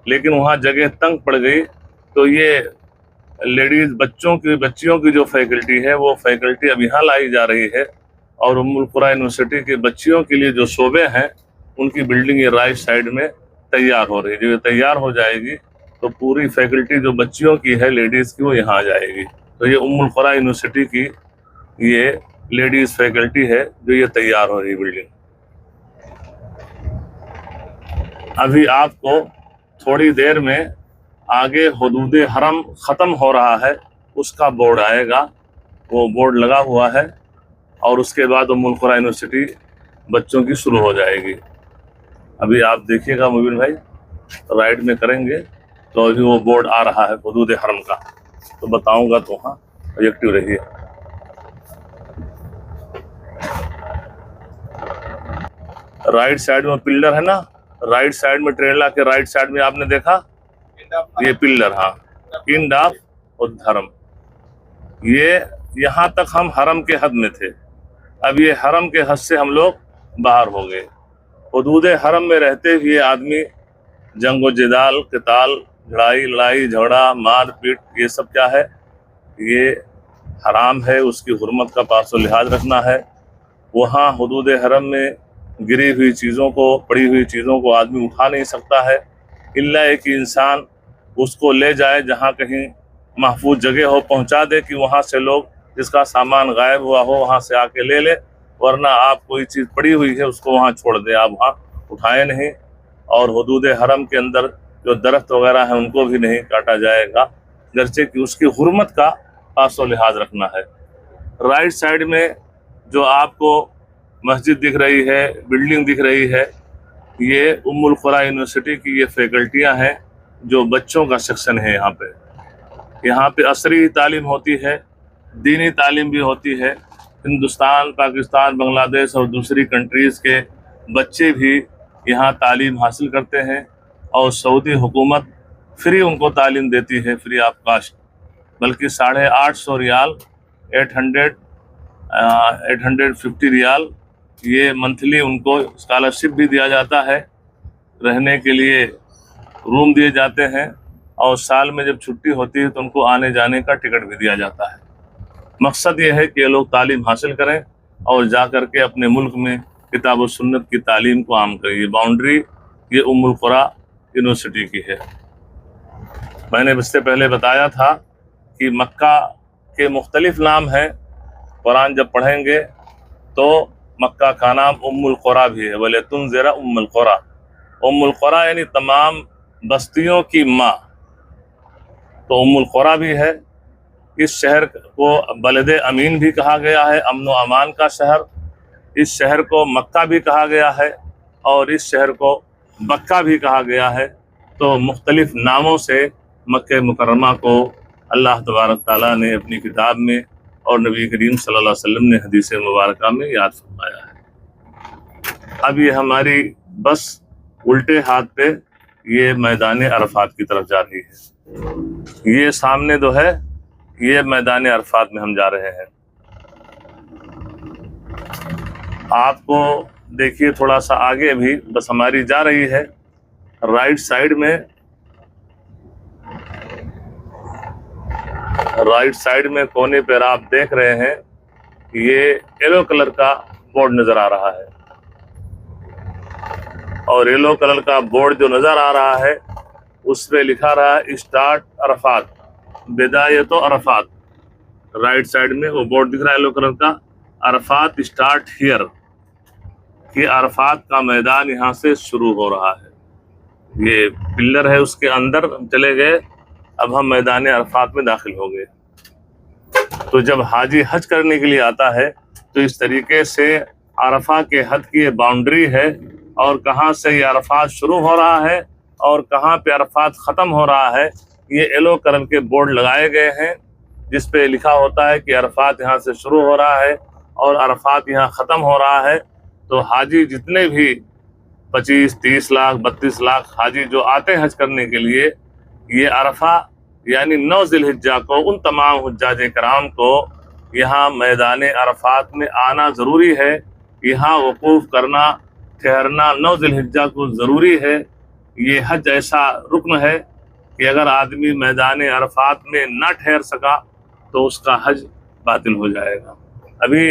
لیکن وہاں جگہ تنگ پڑ گئی، تو یہ لیڈیز بچیوں کی جو فیکلٹی ہے وہ فیکلٹی اب یہاں لائی جا رہی ہے، اور ام القریٰ یونیورسٹی کے بچیوں کے لیے جو شعبے ہیں ان کی بلڈنگ یہ رائٹ سائڈ میں تیار ہو رہی ہے۔ جو یہ تیار ہو جائے گی تو پوری فیکلٹی جو بچیوں کی ہے لیڈیز کی وہ یہاں آ جائے گی۔ تو یہ ام القریٰ یونیورسٹی کی یہ لیڈیز فیکلٹی ہے جو یہ تیار ہو رہی بلڈنگ۔ ابھی آپ کو تھوڑی دیر میں آگے حدود حرم ختم ہو رہا ہے، اس کا بورڈ آئے گا، وہ بورڈ لگا ہوا ہے، اور اس کے بعد ام القریٰ یونیورسٹی بچوں کی شروع ہو جائے گی۔ ابھی آپ دیکھیے گا مبین بھائی، رائٹ میں کریں گے تو ابھی وہ بورڈ آ رہا ہے حدود حرم کا، تو بتاؤں گا تو وہاں ایکٹیو رہیے۔ رائٹ سائڈ میں پلر ہے نا، رائٹ سائڈ میں ٹریلا کے رائٹ سائڈ میں آپ نے دیکھا یہ پلر، ہاں، انڈ آف حرم۔ یہ یہاں تک ہم حرم کے حد میں تھے، اب یہ حرم کے حد سے ہم لوگ باہر ہو گئے۔ حدود حرم میں رہتے ہوئے آدمی جنگ و جدال، قتال، لڑائی جھگڑا، مار پیٹ، یہ سب کیا ہے؟ یہ حرام ہے، اس کی حرمت کا پاس و لحاظ رکھنا ہے۔ وہاں حدود حرم میں گری ہوئی چیزوں کو، پڑی ہوئی چیزوں کو آدمی اٹھا نہیں سکتا ہے، الا ایک انسان اس کو لے جائے جہاں کہیں محفوظ جگہ ہو، پہنچا دے کہ وہاں سے لوگ جس کا سامان غائب ہوا ہو وہاں سے آ کے لے لے، ورنہ آپ کوئی چیز پڑی ہوئی ہے اس کو وہاں چھوڑ دیں، آپ وہاں اٹھائیں نہیں۔ اور حدود حرم کے اندر جو درخت وغیرہ ہیں ان کو بھی نہیں کاٹا جائے گا، گرچہ کہ اس کی حرمت کا پاس و لحاظ رکھنا ہے۔ رائٹ سائڈ میں جو آپ کو مسجد دکھ رہی ہے، بلڈنگ دکھ رہی ہے، یہ ام القریٰ یونیورسٹی کی یہ فیکلٹیاں ہیں جو بچوں کا سیکشن ہے۔ یہاں پہ عصری تعلیم ہوتی ہے، دینی تعلیم بھی ہوتی ہے۔ ہندوستان، پاکستان، بنگلہ دیش اور دوسری کنٹریز کے بچے بھی یہاں تعلیم حاصل کرتے ہیں، اور سعودی حکومت فری ان کو تعلیم دیتی ہے، فری آف کاسٹ، بلکہ 850 ریال، 850 ریال یہ منتھلی ان کو اسکالرشپ بھی دیا جاتا ہے، رہنے کے لیے روم دیے جاتے ہیں، اور سال میں جب چھٹی ہوتی ہے تو ان کو آنے جانے کا ٹکٹ بھی دیا جاتا ہے۔ مقصد یہ ہے کہ یہ لوگ تعلیم حاصل کریں اور جا کر کے اپنے ملک میں کتاب و سنت کی تعلیم کو عام کریں۔ یہ باؤنڈری یہ ام القریٰ یونیورسٹی کی ہے۔ میں نے اس سے پہلے بتایا تھا کہ مکہ کے مختلف نام ہیں، قرآن جب پڑھیں گے تو مکہ کا نام ام القریٰ بھی ہے، وَلِتُنذِرَ ام القریٰ۔ ام القریٰ یعنی تمام بستیوں کی ماں، تو ام القریٰ بھی ہے۔ اس شہر کو بلد امین بھی کہا گیا ہے، امن و امان کا شہر۔ اس شہر کو مکہ بھی کہا گیا ہے، اور اس شہر کو بکہ بھی کہا گیا ہے۔ تو مختلف ناموں سے مکہ مکرمہ کو اللہ تبارک تعالیٰ نے اپنی کتاب میں اور نبی کریم صلی اللہ علیہ وسلم نے حدیث مبارکہ میں یاد فرمایا ہے۔ اب یہ ہماری بس الٹے ہاتھ پہ یہ میدان عرفات کی طرف جا رہی ہے۔ یہ سامنے جو ہے یہ میدان عرفات میں ہم جا رہے ہیں۔ آپ کو دیکھیے تھوڑا سا آگے بھی بس ہماری جا رہی ہے، رائٹ سائڈ میں کونے پر آپ دیکھ رہے ہیں یہ یلو کلر کا بورڈ نظر آ رہا ہے، اور یلو کلر کا بورڈ جو نظر آ رہا ہے اس پہ لکھا رہا ہے اسٹارٹ عرفات، بدایت عرفات۔ رائٹ سائڈ میں وہ بورڈ دکھ رہا ہے یلو کلر کا، عرفات اسٹارٹ ہیئر، کہ عرفات کا میدان یہاں سے شروع ہو رہا ہے۔ یہ پلر ہے، اس کے اندر ہم چلے گئے، اب ہم میدان عرفات میں داخل ہو گئے۔ تو جب حاجی حج کرنے کے لیے آتا ہے تو اس طریقے سے عرفہ کے حد کی یہ باؤنڈری ہے، اور کہاں سے یہ عرفات شروع ہو رہا ہے اور کہاں پہ عرفات ختم ہو رہا ہے، یہ ایلو کلر کے بورڈ لگائے گئے ہیں جس پہ لکھا ہوتا ہے کہ عرفات یہاں سے شروع ہو رہا ہے اور عرفات یہاں ختم ہو رہا ہے۔ تو حاجی جتنے بھی 25، 30 لاکھ، 32 لاکھ حاجی جو آتے ہیں حج کرنے کے لیے، یہ عرفہ یعنی 9 ذی الحجہ کو ان تمام حجاج کرام کو یہاں میدان عرفات میں آنا ضروری ہے، یہاں وقوف کرنا، ٹھہرنا 9 ذی الحجہ کو ضروری ہے۔ یہ حج ایسا رکن ہے کہ اگر آدمی میدان عرفات میں نہ ٹھہر سکا تو اس کا حج باطل ہو جائے گا۔ ابھی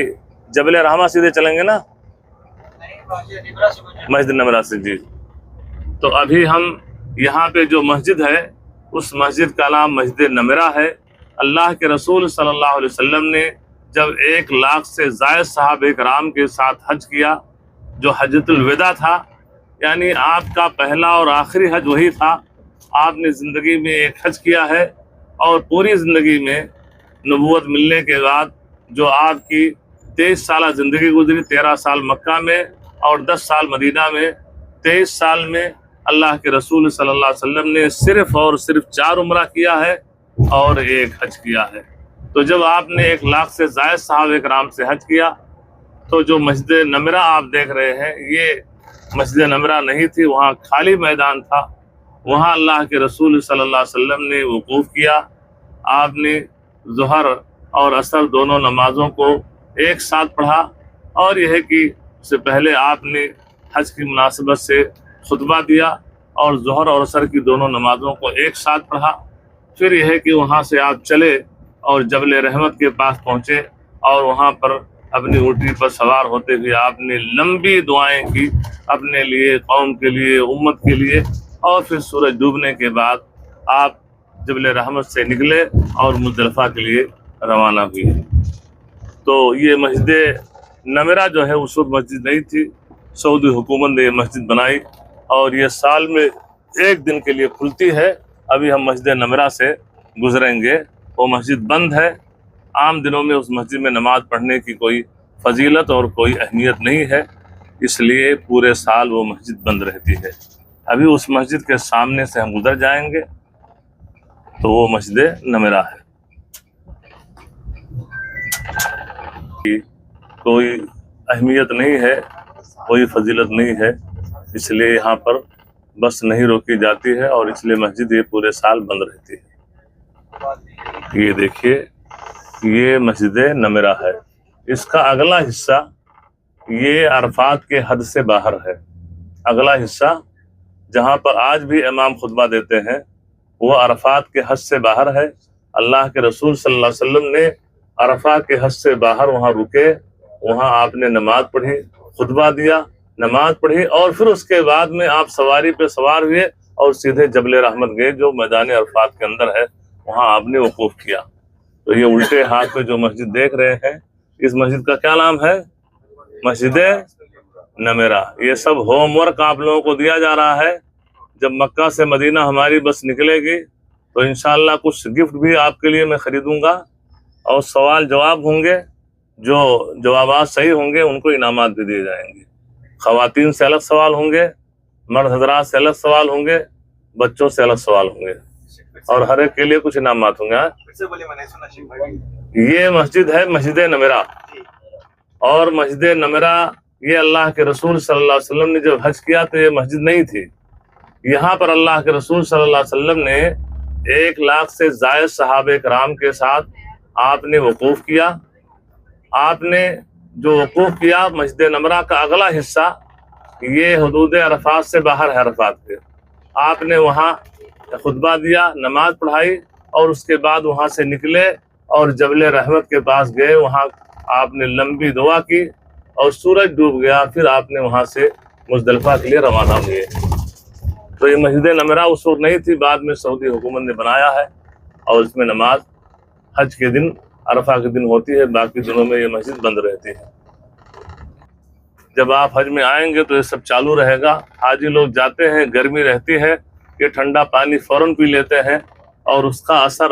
جبل رحمہ سیدھے چلیں گے نا، مسجد نمرہ سے، جی۔ تو ابھی ہم یہاں پہ جو مسجد ہے اس مسجد کا نام مسجد نمرہ ہے۔ اللہ کے رسول صلی اللہ علیہ وسلم نے جب 1 لاکھ سے زائد صحابہ کرام کے ساتھ حج کیا، جو حجۃ الوداع تھا، یعنی آپ کا پہلا اور آخری حج وہی تھا، آپ نے زندگی میں ایک حج کیا ہے، اور پوری زندگی میں نبوت ملنے کے بعد جو آپ کی 23 سالہ زندگی گزری، 13 سال مکہ میں اور 10 سال مدینہ میں، 23 سال میں اللہ کے رسول صلی اللہ علیہ وسلم نے صرف اور صرف 4 عمرہ کیا ہے اور 1 حج کیا ہے۔ تو جب آپ نے 1 لاکھ سے زائد صحابہ کرام سے حج کیا تو جو مسجد نمرہ آپ دیکھ رہے ہیں، یہ مسجد نمرہ نہیں تھی، وہاں خالی میدان تھا، وہاں اللہ کے رسول صلی اللہ علیہ وسلم نے وقوف کیا۔ آپ نے ظہر اور عصر دونوں نمازوں کو ایک ساتھ پڑھا، اور یہ ہے کہ اس سے پہلے آپ نے حج کی مناسبت سے خطبہ دیا اور ظہر اور عصر کی دونوں نمازوں کو ایک ساتھ پڑھا۔ پھر یہ ہے کہ وہاں سے آپ چلے اور جبل رحمت کے پاس پہنچے، اور وہاں پر اپنی اونٹی پر سوار ہوتے ہوئے آپ نے لمبی دعائیں کی اپنے لیے، قوم کے لیے، امت کے لیے، اور پھر سورج ڈوبنے کے بعد آپ جبل رحمت سے نکلے اور مزدلفہ کے لیے روانہ ہوئے۔ تو یہ مسجد نمرہ جو ہے اس وقت مسجد نہیں تھی، سعودی حکومت نے یہ مسجد بنائی، اور یہ سال میں 1 دن کے لیے کھلتی ہے۔ ابھی ہم مسجد نمرہ سے گزریں گے، وہ مسجد بند ہے۔ عام دنوں میں اس مسجد میں نماز پڑھنے کی کوئی فضیلت اور کوئی اہمیت نہیں ہے، اس لیے پورے سال وہ مسجد بند رہتی ہے۔ ابھی اس مسجد کے سامنے سے ہم گزر جائیں گے تو وہ مسجد نمرہ ہے۔ کوئی اہمیت نہیں ہے، کوئی فضیلت نہیں ہے، اس لیے یہاں پر بس نہیں روکی جاتی ہے، اور اس لیے مسجد یہ پورے سال بند رہتی ہے۔ یہ دیکھیے، یہ مسجد نمرہ ہے۔ اس کا اگلا حصہ یہ عرفات کے حد سے باہر ہے۔ اگلا حصہ جہاں پر آج بھی امام خطبہ دیتے ہیں وہ عرفات کے حد سے باہر ہے۔ اللہ کے رسول صلی اللہ علیہ وسلم نے عرفات کے حد سے باہر وہاں رکے، وہاں آپ نے نماز پڑھی، خطبہ دیا، نماز پڑھی، اور پھر اس کے بعد میں آپ سواری پہ سوار ہوئے اور سیدھے جبل رحمت گئے جو میدان عرفات کے اندر ہے، وہاں آپ نے وقوف کیا۔ تو یہ الٹے ہاتھ میں جو مسجد دیکھ رہے ہیں، اس مسجد کا کیا نام ہے؟ مسجد نمرہ۔ یہ سب ہوم ورک آپ لوگوں کو دیا جا رہا ہے۔ جب مکہ سے مدینہ ہماری بس نکلے گی تو انشاءاللہ کچھ گفٹ بھی آپ کے لیے میں خریدوں گا، اور سوال جواب ہوں گے، جو جوابات صحیح ہوں گے ان کو انعامات بھی دیے جائیں گے۔ خواتین سے الگ سوال ہوں گے، مرد حضرات سے الگ سوال ہوں گے، بچوں سے الگ سوال ہوں گے، اور ہر ایک کے لیے کچھ انعامات ہوں گے۔ یہ مسجد ہے مسجد نمرہ، اور مسجد نمرہ یہ اللہ کے رسول صلی اللہ علیہ وسلم نے جب حج کیا تو یہ مسجد نہیں تھی۔ یہاں پر اللہ کے رسول صلی اللہ علیہ وسلم نے 1 لاکھ سے زائد صحابہ کرام کے ساتھ آپ نے وقوف کیا۔ آپ نے جو وقوف کیا مسجد نمرہ کا اگلا حصہ یہ حدود عرفات سے باہر ہے، عرفات کے۔ آپ نے وہاں خطبہ دیا، نماز پڑھائی، اور اس کے بعد وہاں سے نکلے اور جبل رحمت کے پاس گئے، وہاں آپ نے لمبی دعا کی، اور سورج ڈوب گیا، پھر آپ نے وہاں سے مزدلفہ کے لیے روانہ ہوئے۔ تو یہ مسجد نمرہ اس وقت نہیں تھی، بعد میں سعودی حکومت نے بنایا ہے، اور اس میں نماز حج کے دن، عرفہ کے دن ہوتی ہے، باقی دنوں میں یہ مسجد بند رہتی ہے۔ جب آپ حج میں آئیں گے تو یہ سب چالو رہے گا۔ حاجی لوگ جاتے ہیں، گرمی رہتی ہے، یہ ٹھنڈا پانی فوراً پی لیتے ہیں، اور اس کا اثر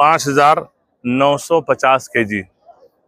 5,950 kg,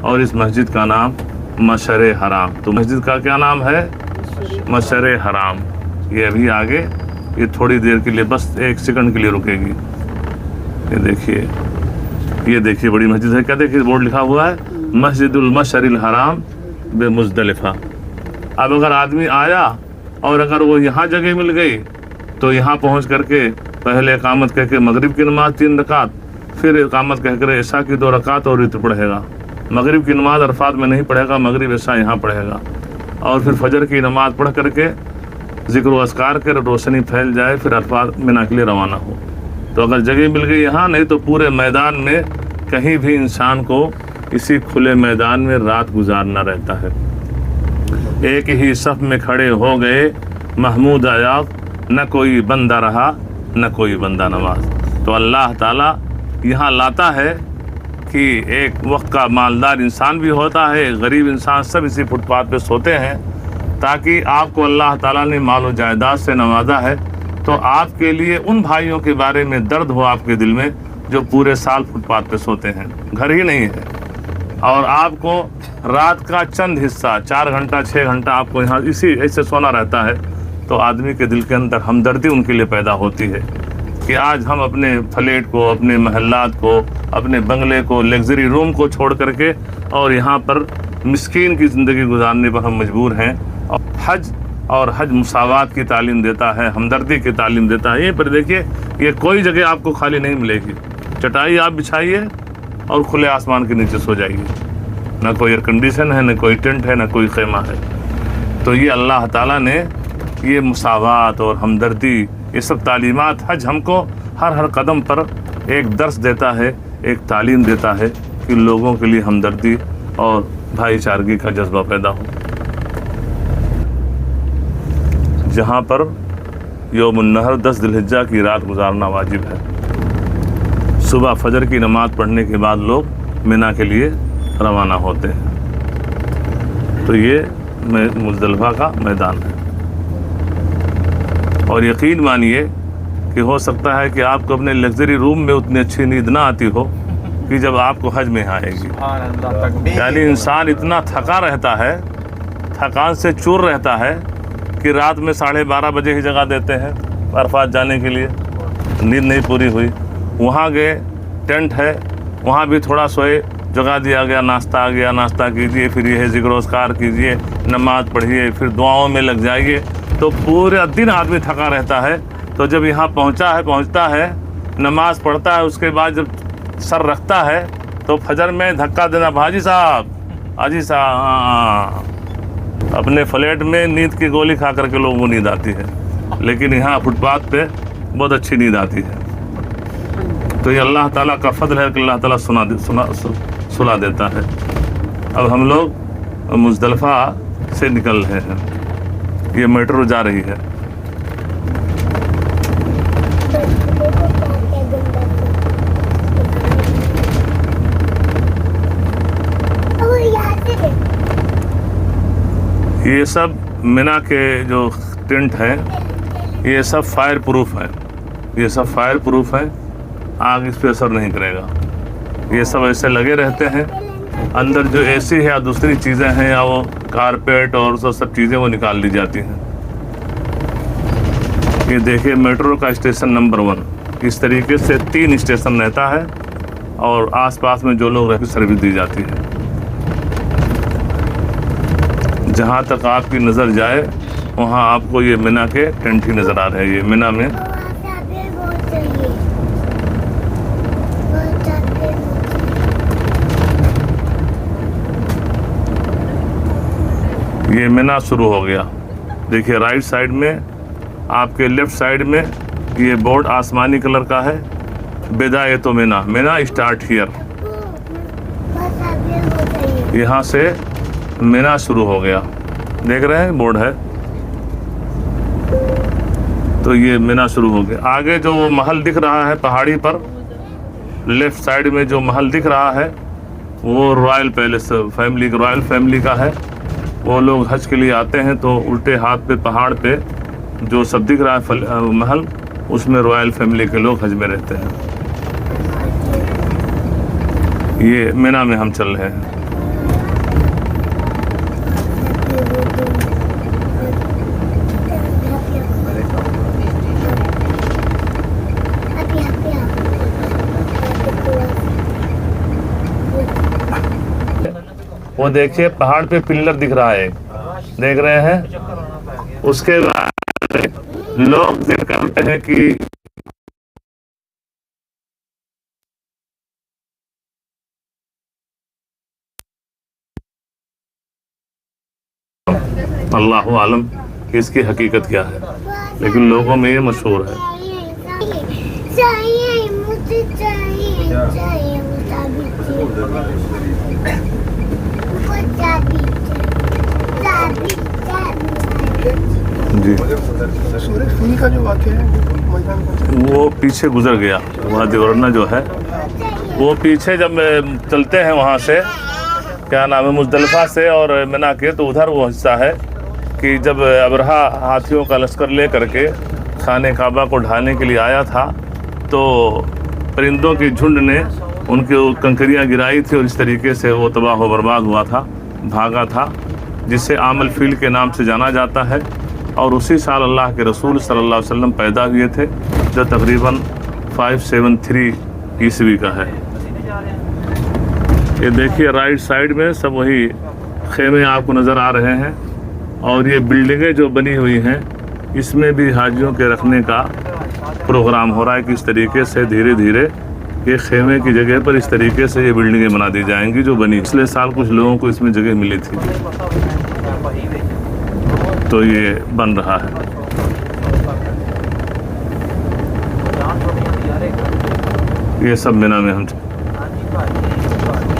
اور اس مسجد کا نام مشعر حرام. تو مسجد کا کیا نام ہے؟ مشعر حرام. یہ ابھی آگے یہ تھوڑی دیر کے لیے بس 1 سیکنڈ کے لیے رکے گی. یہ دیکھیے بڑی مسجد ہے. کیا دیکھیے بورڈ لکھا ہوا ہے مسجد المشعر الحرام بمزدلفہ. اب اگر آدمی آیا اور اگر وہ یہاں جگہ مل گئی تو یہاں پہنچ کر کے پہلے اقامت کہہ کے مغرب کی نماز 3 رکعت، پھر اقامت کہہ کر عشاء کی 2 رکعت اور وتر پڑھے گا. مغرب کی نماز عرفات میں نہیں پڑھے گا، مغرب عشاء یہاں پڑھے گا. اور پھر فجر کی نماز پڑھ کر کے ذکر و اذکار کر روشنی پھیل جائے، پھر عرفات منا کے لیے روانہ ہو. تو اگر جگہ مل گئی یہاں، نہیں تو پورے میدان میں کہیں بھی انسان کو اسی کھلے میدان میں رات گزارنا رہتا ہے. ایک ہی صف میں کھڑے ہو گئے محمود آیا، نہ کوئی بندہ رہا نہ کوئی بندہ نماز. تو اللہ تعالیٰ یہاں لاتا ہے کہ ایک وقت کا مالدار انسان بھی ہوتا ہے، غریب انسان، سب اسی فٹ پاتھ پہ سوتے ہیں، تاکہ آپ کو اللہ تعالیٰ نے مال و جائیداد سے نوازا ہے تو آپ کے لیے ان بھائیوں کے بارے میں درد ہو آپ کے دل میں جو پورے سال فٹ پاتھ پہ سوتے ہیں، گھر ہی نہیں ہے. اور آپ کو رات کا چند حصہ 4 گھنٹہ 6 گھنٹہ آپ کو یہاں اسی ایسے سونا رہتا ہے، تو آدمی کے دل کے اندر ہمدردی ان کے لیے پیدا ہوتی ہے کہ آج ہم اپنے فلیٹ کو، اپنے محلات کو، اپنے بنگلے کو، لگژری روم کو چھوڑ کر کے اور یہاں پر مسکین کی زندگی گزارنے پر ہم مجبور ہیں. اور حج مساوات کی تعلیم دیتا ہے، ہمدردی کی تعلیم دیتا ہے. یہیں پر دیکھیے یہ کوئی جگہ آپ کو خالی نہیں ملے گی. چٹائی آپ بچھائیے اور کھلے آسمان کے نیچے سو جائیے. نہ کوئی ایئر کنڈیشن ہے، نہ کوئی ٹینٹ ہے، نہ کوئی خیمہ ہے. تو یہ اللہ تعالیٰ نے یہ مساوات اور ہمدردی، یہ سب تعلیمات، حج ہم کو ہر قدم پر ایک درس دیتا ہے، ایک تعلیم دیتا ہے کہ لوگوں کے لیے ہمدردی اور بھائی چارگی کا جذبہ پیدا ہو. جہاں پر یوم النحر 10 ذی الحجہ کی رات گزارنا واجب ہے. صبح فجر کی نماز پڑھنے کے بعد لوگ مینا کے لیے روانہ ہوتے ہیں. تو یہ مزدلفہ کا میدان ہے. اور یقین مانیے کہ ہو سکتا ہے کہ آپ کو اپنے لگژری روم میں اتنی اچھی نیند نہ آتی ہو کہ جب آپ کو حج میں آئے گی. یعنی انسان اتنا تھکا رہتا ہے، تھکان سے چور رہتا ہے کہ رات میں 12:30 بجے ہی جگہ دیتے ہیں عرفات جانے کے لیے. نیند نہیں پوری ہوئی. وہاں گئے، ٹینٹ ہے، وہاں بھی تھوڑا سوئے، جگہ دیا گیا، ناشتہ آ گیا، ناشتہ کیجئے، پھر یہ ذکر و اذکار کیجئے، نماز پڑھیے، پھر دعاؤں میں لگ جائیے. تو پورے دن آدمی تھکا رہتا ہے. تو جب یہاں پہنچتا ہے، نماز پڑھتا ہے، اس کے بعد جب سر رکھتا ہے تو فجر میں دھکا دینا، حاجی صاحب اپنے فلیٹ میں نیند کی گولی کھا کر کے لوگوں کو نیند آتی ہے، لیکن یہاں فٹ پاتھ پہ بہت اچھی نیند آتی ہے. تو یہ اللہ تعالیٰ کا فضل ہے کہ اللہ تعالیٰ سلا دیتا ہے. اب ہم لوگ مزدلفہ سے نکل رہے ہیں. یہ میٹرو جا رہی ہے. یہ سب مینا کے جو ٹینٹ ہیں یہ سب فائر پروف ہیں. یہ سب فائر پروف ہیں، آگ اس پہ اثر نہیں کرے گا. یہ سب ایسے لگے رہتے ہیں. اندر جو اے سی ہے یا دوسری چیزیں ہیں یا وہ کارپیٹ اور سب چیزیں وہ نکال دی جاتی ہیں. یہ دیکھیے میٹرو کا اسٹیشن نمبر 1 اس طریقے سے 3 اسٹیشن رہتا ہے اور آس پاس میں جو لوگ رہتے سروس دی جاتی ہے. جہاں تک آپ کی نظر جائے وہاں آپ کو یہ مینا کے ٹینٹ ہی نظر آ رہے ہیں. یہ مینا میں یہ مینا شروع ہو گیا. دیکھیے رائٹ سائڈ میں آپ کے لیفٹ سائڈ میں یہ بورڈ آسمانی کلر کا ہے، بدایت مینا، مینا اسٹارٹ ہیئر. یہاں سے مینا شروع ہو گیا. دیکھ رہے ہیں بورڈ ہے. تو یہ مینا شروع ہو گیا. آگے جو وہ محل دکھ رہا ہے پہاڑی پر، لیفٹ سائڈ میں جو محل دکھ رہا ہے وہ Royal palace family, Royal family کا ہے. وہ لوگ حج کے لیے آتے ہیں تو الٹے ہاتھ پہ پہاڑ پہ جو سب دکھ رہا ہے محل، اس میں رائل فیملی کے لوگ حج میں رہتے ہیں. یہ مینا میں ہم چل رہے ہیں. وہ دیکھیے پہاڑ پہ پلر دکھ رہا ہے، دیکھ رہے ہیں. اس کے بعد لوگ ذکر کرتے ہیں کہ اللہ عالم کہ اس کی حقیقت کیا ہے، لیکن لوگوں میں یہ مشہور ہے. جی سورج فیل کا جو واقعہ ہے وہ پیچھے گزر گیا. وادی ورنا جو ہے وہ پیچھے جب چلتے ہیں وہاں سے کیا نام ہے مزدلفہ سے اور منا کے، تو ادھر وہ حصہ ہے کہ جب ابرہا ہاتھیوں کا لشکر لے کر کے خانہ کعبہ کو ڈھانے کے لیے آیا تھا تو پرندوں کی جھنڈ نے ان کی کنکریاں گرائی تھی اور اس طریقے سے وہ تباہ و برباد ہوا تھا، بھاگا تھا، جسے عام الفیل کے نام سے جانا جاتا ہے. اور اسی سال اللہ کے رسول صلی اللہ علیہ وسلم پیدا ہوئے تھے، جو تقریباً 573 عیسوی کا ہے. یہ دیکھیے رائٹ سائڈ میں سب وہی خیمے آپ کو نظر آ رہے ہیں، اور یہ بلڈنگیں جو بنی ہوئی ہیں اس میں بھی حاجیوں کے رکھنے کا پروگرام ہو رہا ہے کہ اس طریقے سے دھیرے دھیرے یہ خیمے کی جگہ پر اس طریقے سے یہ بلڈنگیں بنا دی جائیں گی جو بنی. پچھلے سال کچھ لوگوں کو اس میں جگہ ملی تھی تو یہ بن رہا ہے. یہ سب مینا میں ہم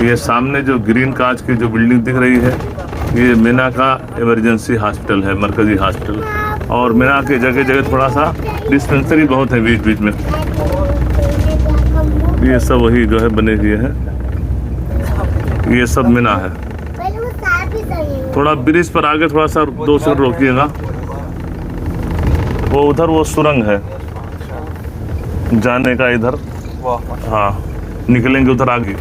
یہ سامنے جو گرین کاچ کی جو بلڈنگ دکھ رہی ہے یہ مینا کا ایمرجنسی ہاسپٹل ہے، مرکزی ہاسپٹل. اور مینا کے جگہ جگہ تھوڑا سا ڈسپینسری بہت ہے بیچ بیچ میں. یہ سب وہی جو ہے بنے ہوئے ہیں، یہ سب مینا ہے. تھوڑا برج پر آگے تھوڑا سا 2 سیکنڈ روکیے گا. وہ ادھر وہ سرنگ ہے جانے کا ادھر، ہاں نکلیں گے ادھر آگے.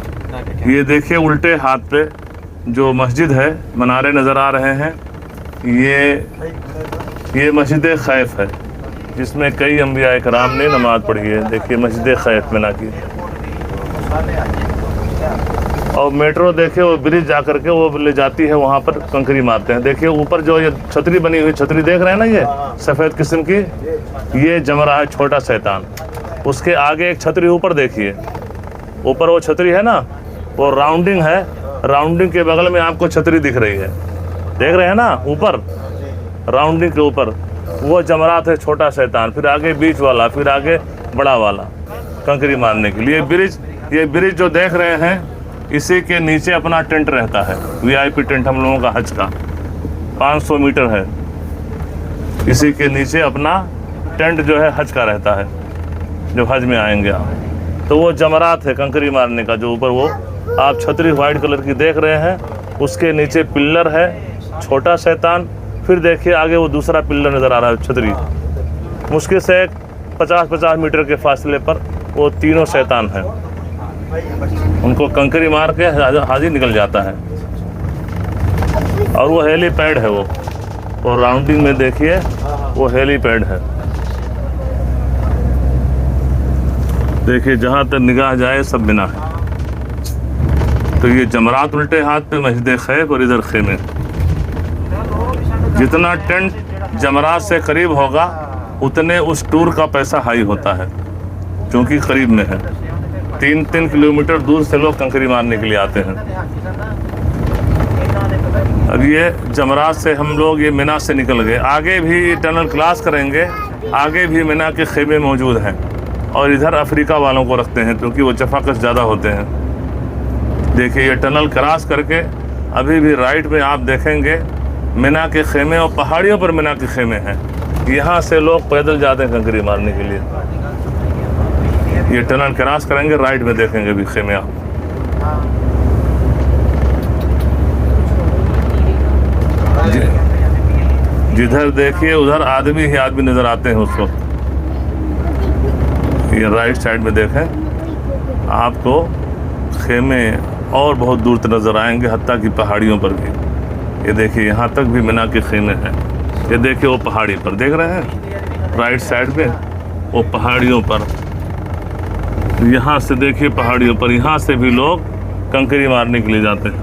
یہ دیکھیے الٹے ہاتھ پہ جو مسجد ہے منارے نظر آ رہے ہیں، یہ مسجد خیف ہے جس میں کئی انبیاء کرام نے نماز پڑھی ہے. دیکھیے مسجد خیف مینا کی. اور میٹرو دیکھیں وہ برج جا کر کے وہ لے جاتی ہے، وہاں پر کنکری مارتے ہیں. دیکھیں اوپر جو یہ چھتری بنی ہوئی چھتری دیکھ رہے ہیں نا، یہ سفید قسم کی، یہ جمرہ ہے چھوٹا شیطان. اس کے آگے ایک چھتری اوپر دیکھیے، اوپر وہ چھتری ہے نا وہ راؤنڈنگ ہے، راؤنڈنگ کے بغل میں آپ کو چھتری دکھ رہی ہے، دیکھ رہے ہیں نا اوپر راؤنڈنگ کے اوپر وہ جمرات ہے چھوٹا شیطان. پھر آگے بیچ والا، پھر آگے بڑا والا کنکری مارنے کے لیے. یہ برج جو دیکھ رہے ہیں اسی کے نیچے اپنا ٹینٹ رہتا ہے، VIP ٹینٹ ہم لوگوں کا حج کا 500 میٹر ہے. اسی کے نیچے اپنا ٹینٹ جو ہے حج کا رہتا ہے. جب حج میں آئیں گے آپ تو وہ جمرات ہے کنکری مارنے کا، جو اوپر وہ آپ چھتری وائٹ کلر کی دیکھ رہے ہیں اس کے نیچے پلر ہے چھوٹا شیطان. پھر دیکھیے آگے وہ دوسرا پلر نظر آ رہا ہے چھتری. مشکل سے 50 میٹر کے فاصلے پر وہ تینوں شیطان ہیں، ان کو کنکری مار کے حاجی نکل جاتا ہے. اور وہ ہیلی پیڈ ہے، وہ راؤنڈنگ میں دیکھیے وہ ہیلی پیڈ ہے. دیکھیے جہاں تک نگاہ جائے سب بنا ہے. تو یہ جمرات الٹے ہاتھ پہ مسجد خیف اور ادھر خیمے. جتنا ٹینٹ جمرات سے قریب ہوگا اتنے اس ٹور کا پیسہ ہائی ہوتا ہے، کیونکہ قریب میں ہے. 3 کلومیٹر دور سے لوگ کنکری مارنے کے لیے آتے ہیں. اب یہ جمرات سے ہم لوگ یہ مینا سے نکل گئے، آگے بھی ٹنل کلاس کریں گے، آگے بھی مینا کے خیمے موجود ہیں. اور ادھر افریقہ والوں کو رکھتے ہیں کیونکہ وہ جفاکش زیادہ ہوتے ہیں. دیکھیے یہ ٹنل کراس کر کے ابھی بھی رائٹ میں آپ دیکھیں گے مینا کے خیمے، اور پہاڑیوں پر مینا کے خیمے ہیں. یہاں سے لوگ پیدل جاتے ہیں کنکری مارنے کے لیے. یہ ٹنل کراس کریں گے رائٹ میں دیکھیں گے بھی خیمے آپ. جدھر دیکھیے ادھر آدمی ہی آدمی نظر آتے ہیں اس وقت. یہ رائٹ سائڈ میں دیکھیں آپ کو خیمے اور بہت دور تک نظر آئیں گے، حتیٰ کہ پہاڑیوں پر بھی. یہ دیکھیے یہاں تک بھی مینا کے خیمے ہیں. یہ دیکھیے وہ پہاڑی پر دیکھ رہے ہیں رائٹ سائڈ میں، وہ پہاڑیوں پر. یہاں سے دیکھیے پہاڑیوں پر، یہاں سے بھی لوگ کنکری مارنے کے لیے جاتے ہیں.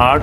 8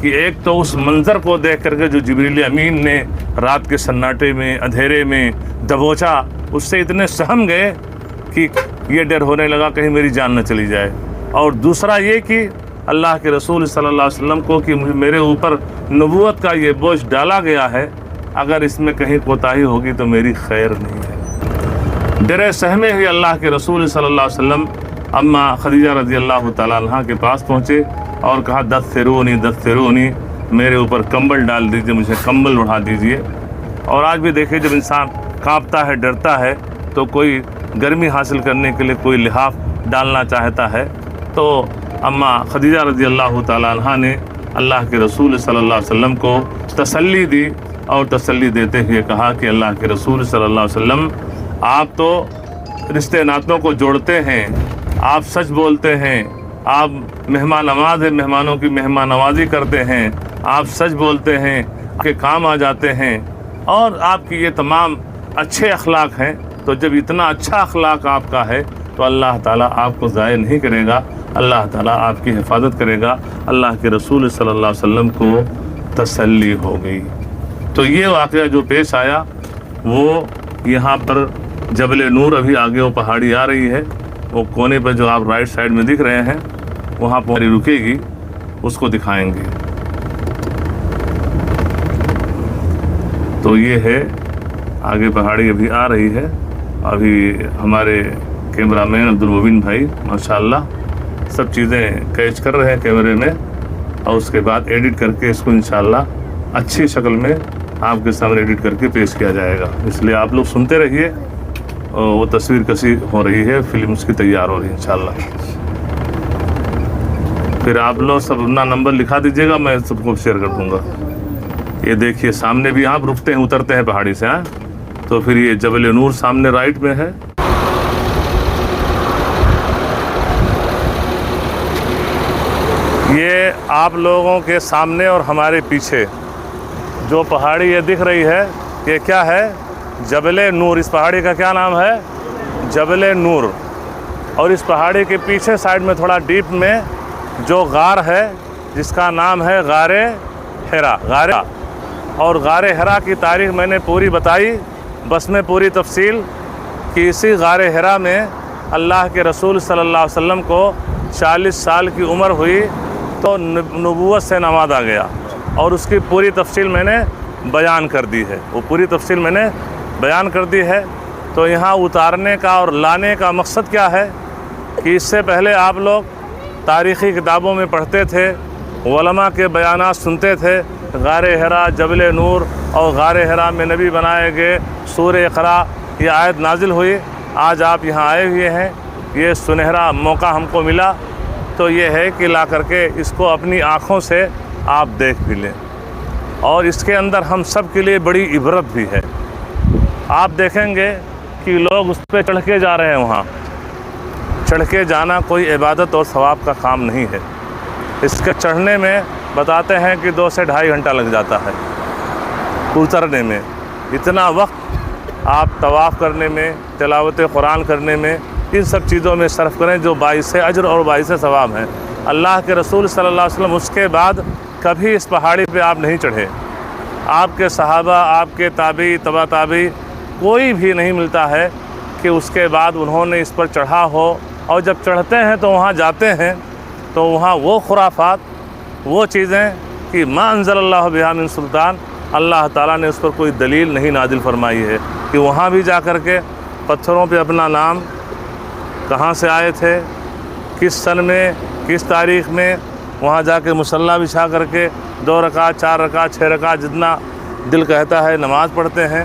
کہ ایک تو اس منظر کو دیکھ کر کے جو جبریل امین نے رات کے سناٹے میں اندھیرے میں دبوچا، اس سے اتنے سہم گئے کہ یہ ڈر ہونے لگا کہیں میری جان نہ چلی جائے۔ اور دوسرا یہ کہ اللہ کے رسول صلی اللہ علیہ وسلم کو کہ میرے اوپر نبوت کا یہ بوجھ ڈالا گیا ہے، اگر اس میں کہیں کوتاہی ہوگی تو میری خیر نہیں ہے۔ ڈرے سہمے ہوئے اللہ کے رسول صلی اللہ علیہ وسلم اماں خدیجہ رضی اللہ تعالیٰ عنہ کے پاس پہنچے اور کہا دثرونی، میرے اوپر کمبل ڈال دیجئے، مجھے کمبل اڑا دیجئے۔ اور آج بھی دیکھیں جب انسان کانپتا ہے، ڈرتا ہے، تو کوئی گرمی حاصل کرنے کے لیے کوئی لحاف ڈالنا چاہتا ہے، تو اماں خدیجہ رضی اللہ تعالیٰ عنہ نے اللہ کے رسول صلی اللہ علیہ وسلم کو تسلی دی، اور تسلی دیتے ہوئے کہا کہ اللہ کے رسول صلی اللہ علیہ وسلم، آپ تو رشتے ناتوں کو جوڑتے ہیں، آپ سچ بولتے ہیں، آپ مہمان نواز ہیں، مہمانوں کی مہمان نوازی کرتے ہیں، آپ سچ بولتے ہیں، آپ کے کام آ جاتے ہیں، اور آپ کی یہ تمام اچھے اخلاق ہیں۔ تو جب اتنا اچھا اخلاق آپ کا ہے تو اللہ تعالیٰ آپ کو ضائع نہیں کرے گا، اللہ تعالیٰ آپ کی حفاظت کرے گا۔ اللہ کے رسول صلی اللہ علیہ وسلم کو تسلی ہو گئی۔ تو یہ واقعہ جو پیش آیا وہ یہاں پر جبل نور، ابھی آگے وہ پہاڑی آ رہی ہے، وہ کونے پر جو آپ رائٹ سائڈ میں دکھ رہے ہیں وہاں پہاڑی رکے گی، اس کو دکھائیں گے۔ تو یہ ہے آگے پہاڑی ابھی آ رہی ہے۔ ابھی ہمارے کیمرہ مین عبدالمبین بھائی ماشاءاللہ سب چیزیں کیچ کر رہے ہیں کیمرے میں، اور اس کے بعد ایڈٹ کر کے اس کو انشاءاللہ اچھی شکل میں آپ کے سامنے ایڈٹ کر کے پیش کیا جائے گا۔ اس لیے آپ لوگ سنتے رہیے، وہ تصویر کسی ہو رہی ہے، فلم اس کی تیار ہو رہی ہے انشاءاللہ۔ پھر آپ لوگ سب اپنا نمبر لکھا دیجیے گا، میں سب کو شیئر کر دوں گا۔ یہ دیکھیے سامنے بھی آپ رکتے ہیں، اترتے ہیں پہاڑی سے، ہاں تو پھر یہ جبل نور سامنے رائٹ میں ہے۔ یہ آپ لوگوں کے سامنے اور ہمارے پیچھے جو پہاڑی یہ دکھ رہی ہے، یہ کیا ہے؟ جبل نور۔ اس پہاڑی کا کیا نام ہے؟ جبل نور۔ اور اس پہاڑی کے پیچھے سائڈ میں تھوڑا ڈیپ میں جو غار ہے جس کا نام ہے غار حرا۔ اور غار حرا کی تاریخ میں نے پوری بتائی، بس میں پوری تفصیل، کہ اسی غار حرا میں اللہ کے رسول صلی اللہ علیہ وسلم کو 40 سال کی عمر ہوئی تو نبوت سے نوازا گیا، اور اس کی پوری تفصیل میں نے بیان کر دی ہے۔ وہ پوری تفصیل میں نے بیان کر دی ہے۔ تو یہاں اتارنے کا اور لانے کا مقصد کیا ہے کہ اس سے پہلے آپ لوگ تاریخی کتابوں میں پڑھتے تھے، علماء کے بیانات سنتے تھے، غار حرا، جبل نور اور غار حرا میں نبی بنائے گئے، سورہ اقرا یہ آیت نازل ہوئی۔ آج آپ یہاں آئے ہوئے ہیں، یہ سنہرا موقع ہم کو ملا، تو یہ ہے کہ لا کر کے اس کو اپنی آنکھوں سے آپ دیکھ بھی لیں، اور اس کے اندر ہم سب کے لیے بڑی عبرت بھی ہے۔ آپ دیکھیں گے کہ لوگ اس پہ چڑھ کے جا رہے ہیں، وہاں چڑھ کے جانا کوئی عبادت اور ثواب کا کام نہیں ہے۔ اس کے چڑھنے میں بتاتے ہیں کہ 2 سے 2.5 گھنٹہ لگ جاتا ہے، اترنے میں اتنا وقت آپ طواف کرنے میں، تلاوت قرآن کرنے میں، ان سب چیزوں میں صرف کریں جو باعث اجر اور باعث ثواب ہیں۔ اللہ کے رسول صلی اللہ علیہ وسلم اس کے بعد کبھی اس پہاڑی پہ آپ نہیں چڑھے، آپ کے صحابہ، آپ کے تابعی، تبع تابعی، کوئی بھی نہیں ملتا ہے کہ اس کے بعد انہوں نے اس پر چڑھا ہو۔ اور جب چڑھتے ہیں تو وہاں جاتے ہیں تو وہاں وہ خرافات، وہ چیزیں کہ ما انزل اللہ بہا من سلطان، اللہ تعالیٰ نے اس پر کوئی دلیل نہیں نازل فرمائی ہے، کہ وہاں بھی جا کر کے پتھروں پہ اپنا نام، کہاں سے آئے تھے، کس سن میں، کس تاریخ میں، وہاں جا کے مصلی بچھا کر کے 2 رکعت، 4 رکعت، 6 رکعت جتنا دل کہتا ہے نماز پڑھتے ہیں،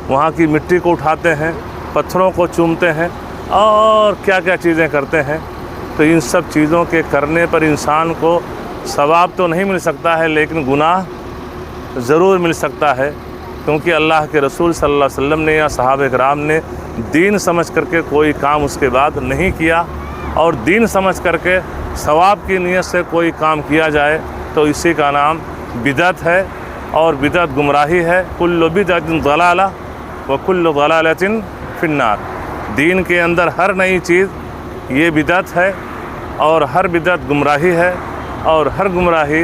وہاں کی مٹی کو اٹھاتے ہیں، پتھروں کو چومتے ہیں، اور کیا کیا چیزیں کرتے ہیں۔ تو ان سب چیزوں کے کرنے پر انسان کو ثواب تو نہیں مل سکتا ہے، لیکن گناہ ضرور مل سکتا ہے، کیونکہ اللہ کے رسول صلی اللہ علیہ وسلم نے یا صحابہ کرام نے دین سمجھ کر کے کوئی کام اس کے بعد نہیں کیا، اور دین سمجھ کر کے ثواب کی نیت سے کوئی کام کیا جائے تو اسی کا نام بدعت ہے، اور بدعت گمراہی ہے۔ کل بدعت ضلالہ وکل ضلالۃ فی النار۔ دین کے اندر ہر نئی چیز یہ بدعت ہے، اور ہر بدعت گمراہی ہے، اور ہر گمراہی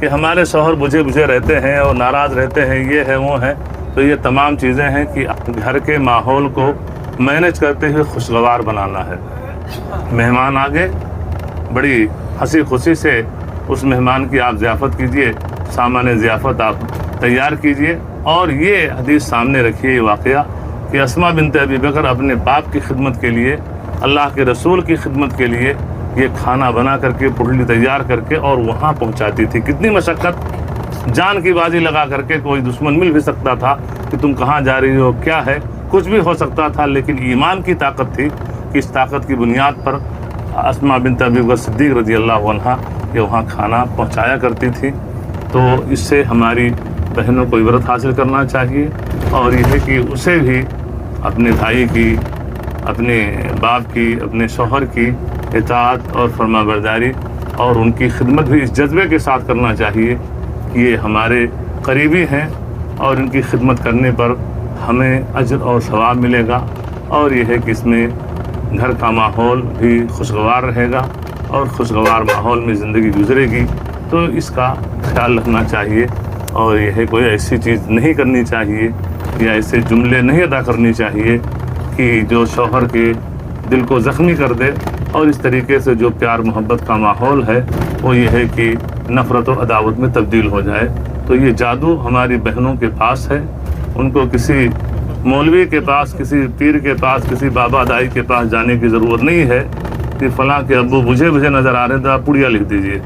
کہ ہمارے شوہر بجھے بجھے رہتے ہیں اور ناراض رہتے ہیں، یہ ہے وہ ہے، تو یہ تمام چیزیں ہیں کہ گھر کے ماحول کو مینج کرتے ہوئے خوشگوار بنانا ہے۔ مہمان آگے بڑی ہنسی خوشی سے اس مہمان کی آپ ضیافت کیجئے، سامان ضیافت آپ تیار کیجئے، اور یہ حدیث سامنے رکھیے، یہ واقعہ کہ اسماء بنت ابی بکر اپنے باپ کی خدمت کے لیے، اللہ کے رسول کی خدمت کے لیے یہ کھانا بنا کر کے، پڑلی تیار کر کے اور وہاں پہنچاتی تھی۔ کتنی مشقت، جان کی بازی لگا کر کے، کوئی دشمن مل بھی سکتا تھا کہ تم کہاں جا رہی ہو، کیا ہے، کچھ بھی ہو سکتا تھا، لیکن ایمان کی طاقت تھی کہ اس طاقت کی بنیاد پر اسماء بنت ابی بکر صدیق رضی اللہ عنہا یہ وہاں کھانا پہنچایا کرتی تھی۔ تو اس سے ہماری بہنوں کو عبرت حاصل کرنا چاہیے، اور یہ ہے کہ اسے بھی اپنے بھائی کی، اپنے باپ کی، اپنے شوہر کی اطاعت اور فرما برداری اور ان کی خدمت بھی اس جذبے کے ساتھ کرنا چاہیے کہ یہ ہمارے قریبی ہیں اور ان کی خدمت کرنے پر ہمیں اجر اور ثواب ملے گا، اور یہ ہے کہ اس میں گھر کا ماحول بھی خوشگوار رہے گا، اور خوشگوار ماحول میں زندگی گزرے گی، تو اس کا خیال رکھنا چاہیے۔ اور یہ ہے کوئی ایسی چیز نہیں کرنی چاہیے یا ایسے جملے نہیں ادا کرنی چاہیے کہ جو شوہر کے دل کو زخمی کر دے، اور اس طریقے سے جو پیار محبت کا ماحول ہے وہ یہ ہے کہ نفرت و عداوت میں تبدیل ہو جائے۔ تو یہ جادو ہماری بہنوں کے پاس ہے، ان کو کسی مولوی کے پاس، کسی پیر کے پاس، کسی بابا دائی کے پاس جانے کی ضرورت نہیں ہے کہ فلاں کے ابو بجھے بجھے نظر آ رہے ہیں تو آپ پڑیا لکھ دیجئے۔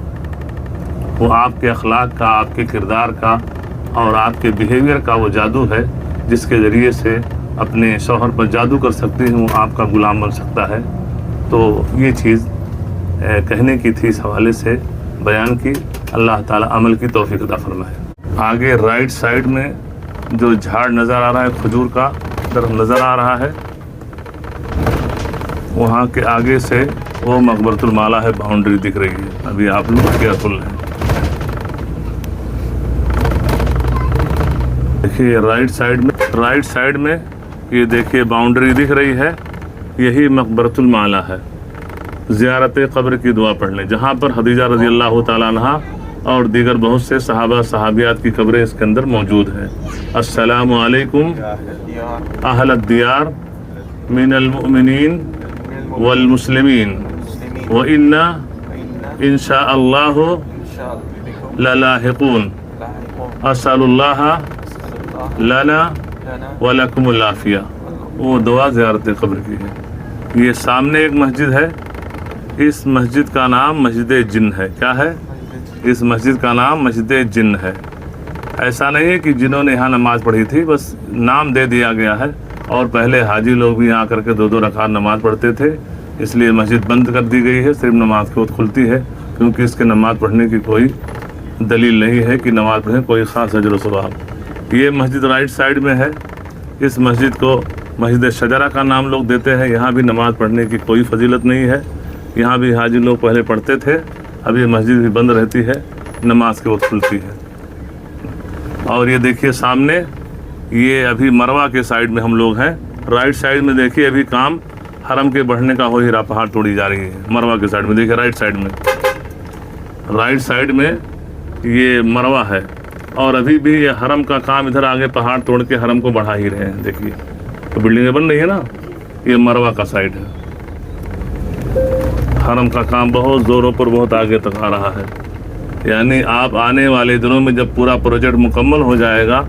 وہ آپ کے اخلاق کا، آپ کے کردار کا اور آپ کے بیہیویئر کا وہ جادو ہے جس کے ذریعے سے اپنے شوہر پر جادو کر سکتے ہیں، وہ آپ کا غلام بن سکتا ہے۔ تو یہ چیز کہنے کی تھی، اس حوالے سے بیان کی۔ اللہ تعالی عمل کی توفیق عطا فرمائے۔ آگے رائٹ سائڈ میں جو جھاڑ نظر آ رہا ہے، کھجور کا درخت نظر آ رہا ہے، وہاں کے آگے سے وہ مقبرۃ المالا ہے، باؤنڈری دکھ رہی ہے۔ ابھی آپ لوگ کیئرفل ہیں۔ دیکھیے رائٹ سائڈ میں یہ دیکھیے باؤنڈری دکھ رہی ہے، یہی مقبرۃ المالا ہے۔ زیارت قبر کی دعا پڑھ لیں، جہاں پر خدیجہ رضی اللہ تعالیٰ عنہا اور دیگر بہت سے صحابہ صحابیات کی قبریں اس کے اندر موجود ہیں۔ السلام علیکم اہل الدیار من المؤمنین والمسلمین وَإِنَّا إِن شاء اللہ للاحقون اسأل اللہ لنا ولکم العافیہ۔ وہ دعا زیارت قبر کی ہے۔ یہ سامنے ایک مسجد ہے، اس مسجد کا نام مسجد جن ہے۔ کیا ہے؟ اس مسجد کا نام مسجد جن ہے۔ ایسا نہیں ہے کہ جنہوں نے یہاں نماز پڑھی تھی، بس نام دے دیا گیا ہے، اور پہلے حاجی لوگ بھی یہاں کر کے 2 رکعت نماز پڑھتے تھے، اس لیے مسجد بند کر دی گئی ہے، صرف نماز کے وقت کھلتی ہے، کیونکہ اس کے نماز پڑھنے کی کوئی دلیل نہیں ہے کہ نماز پڑھیں کوئی خاص اجر و ثواب۔ یہ مسجد رائٹ سائڈ میں ہے، اس مسجد کو مسجد شجرہ کا نام لوگ دیتے ہیں۔ یہاں بھی نماز پڑھنے کی کوئی فضیلت نہیں ہے، یہاں بھی حاجی لوگ پہلے پڑھتے تھے، اب یہ مسجد بھی بند رہتی ہے، نماز کے وقت کھلتی ہے۔ اور یہ دیکھیے سامنے، یہ ابھی مروہ کے سائڈ میں ہم لوگ ہیں۔ رائٹ سائڈ میں دیکھیے ابھی کام حرم کے بڑھنے کا ہو ہی رہا، پہاڑ توڑی جا رہی ہے مروہ کے سائڈ میں۔ دیکھیے رائٹ سائڈ میں یہ مروہ ہے، اور ابھی بھی یہ حرم کا کام ادھر آگے پہاڑ توڑ کے حرم کو بڑھا ہی رہے ہیں۔ دیکھیے تو بلڈنگیں بن رہی ہے نا، یہ مروہ کا سائڈ ہے۔ حرم کا کام بہت زوروں پر بہت آگے تک آ رہا ہے، یعنی آپ آنے والے دنوں میں جب پورا پروجیکٹ مکمل ہو جائے گا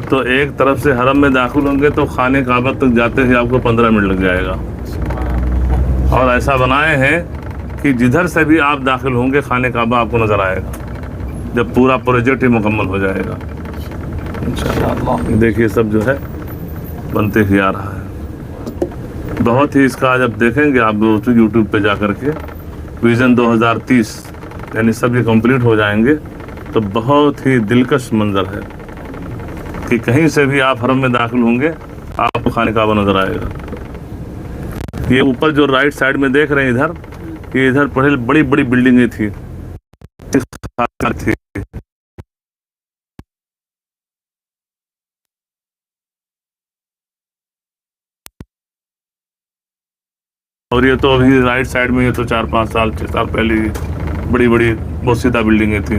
تو ایک طرف سے حرم میں داخل ہوں گے تو خانہ کعبہ تک جاتے ہی آپ کو 15 منٹ لگ جائے گا، اور ایسا بنائے ہیں کہ جدھر سے بھی آپ داخل ہوں گے خانہ کعبہ آپ کو نظر آئے گا جب پورا پروجیکٹ ہی مکمل ہو جائے گا انشاءاللہ۔ دیکھیے سب جو ہے بنتے ہی آ رہا ہے، بہت ہی اس کا جب دیکھیں گے آپ یوٹیوب پہ جا کر کے ویژن 2030، یعنی سب یہ کمپلیٹ ہو جائیں گے تو بہت ہی دلکش منظر ہے کہ کہیں سے بھی آپ حرم میں داخل ہوں گے آپ کو خانہ کعبہ نظر آئے گا۔ یہ اوپر جو رائٹ سائڈ میں دیکھ رہے ہیں ادھر، یہ ادھر پہلے بڑی بڑی بلڈنگیں تھی، اور یہ تو ابھی رائٹ سائڈ میں یہ تو 4-5 سال 6 سال پہلے بڑی بڑی بوسیدہ بلڈنگیں تھیں۔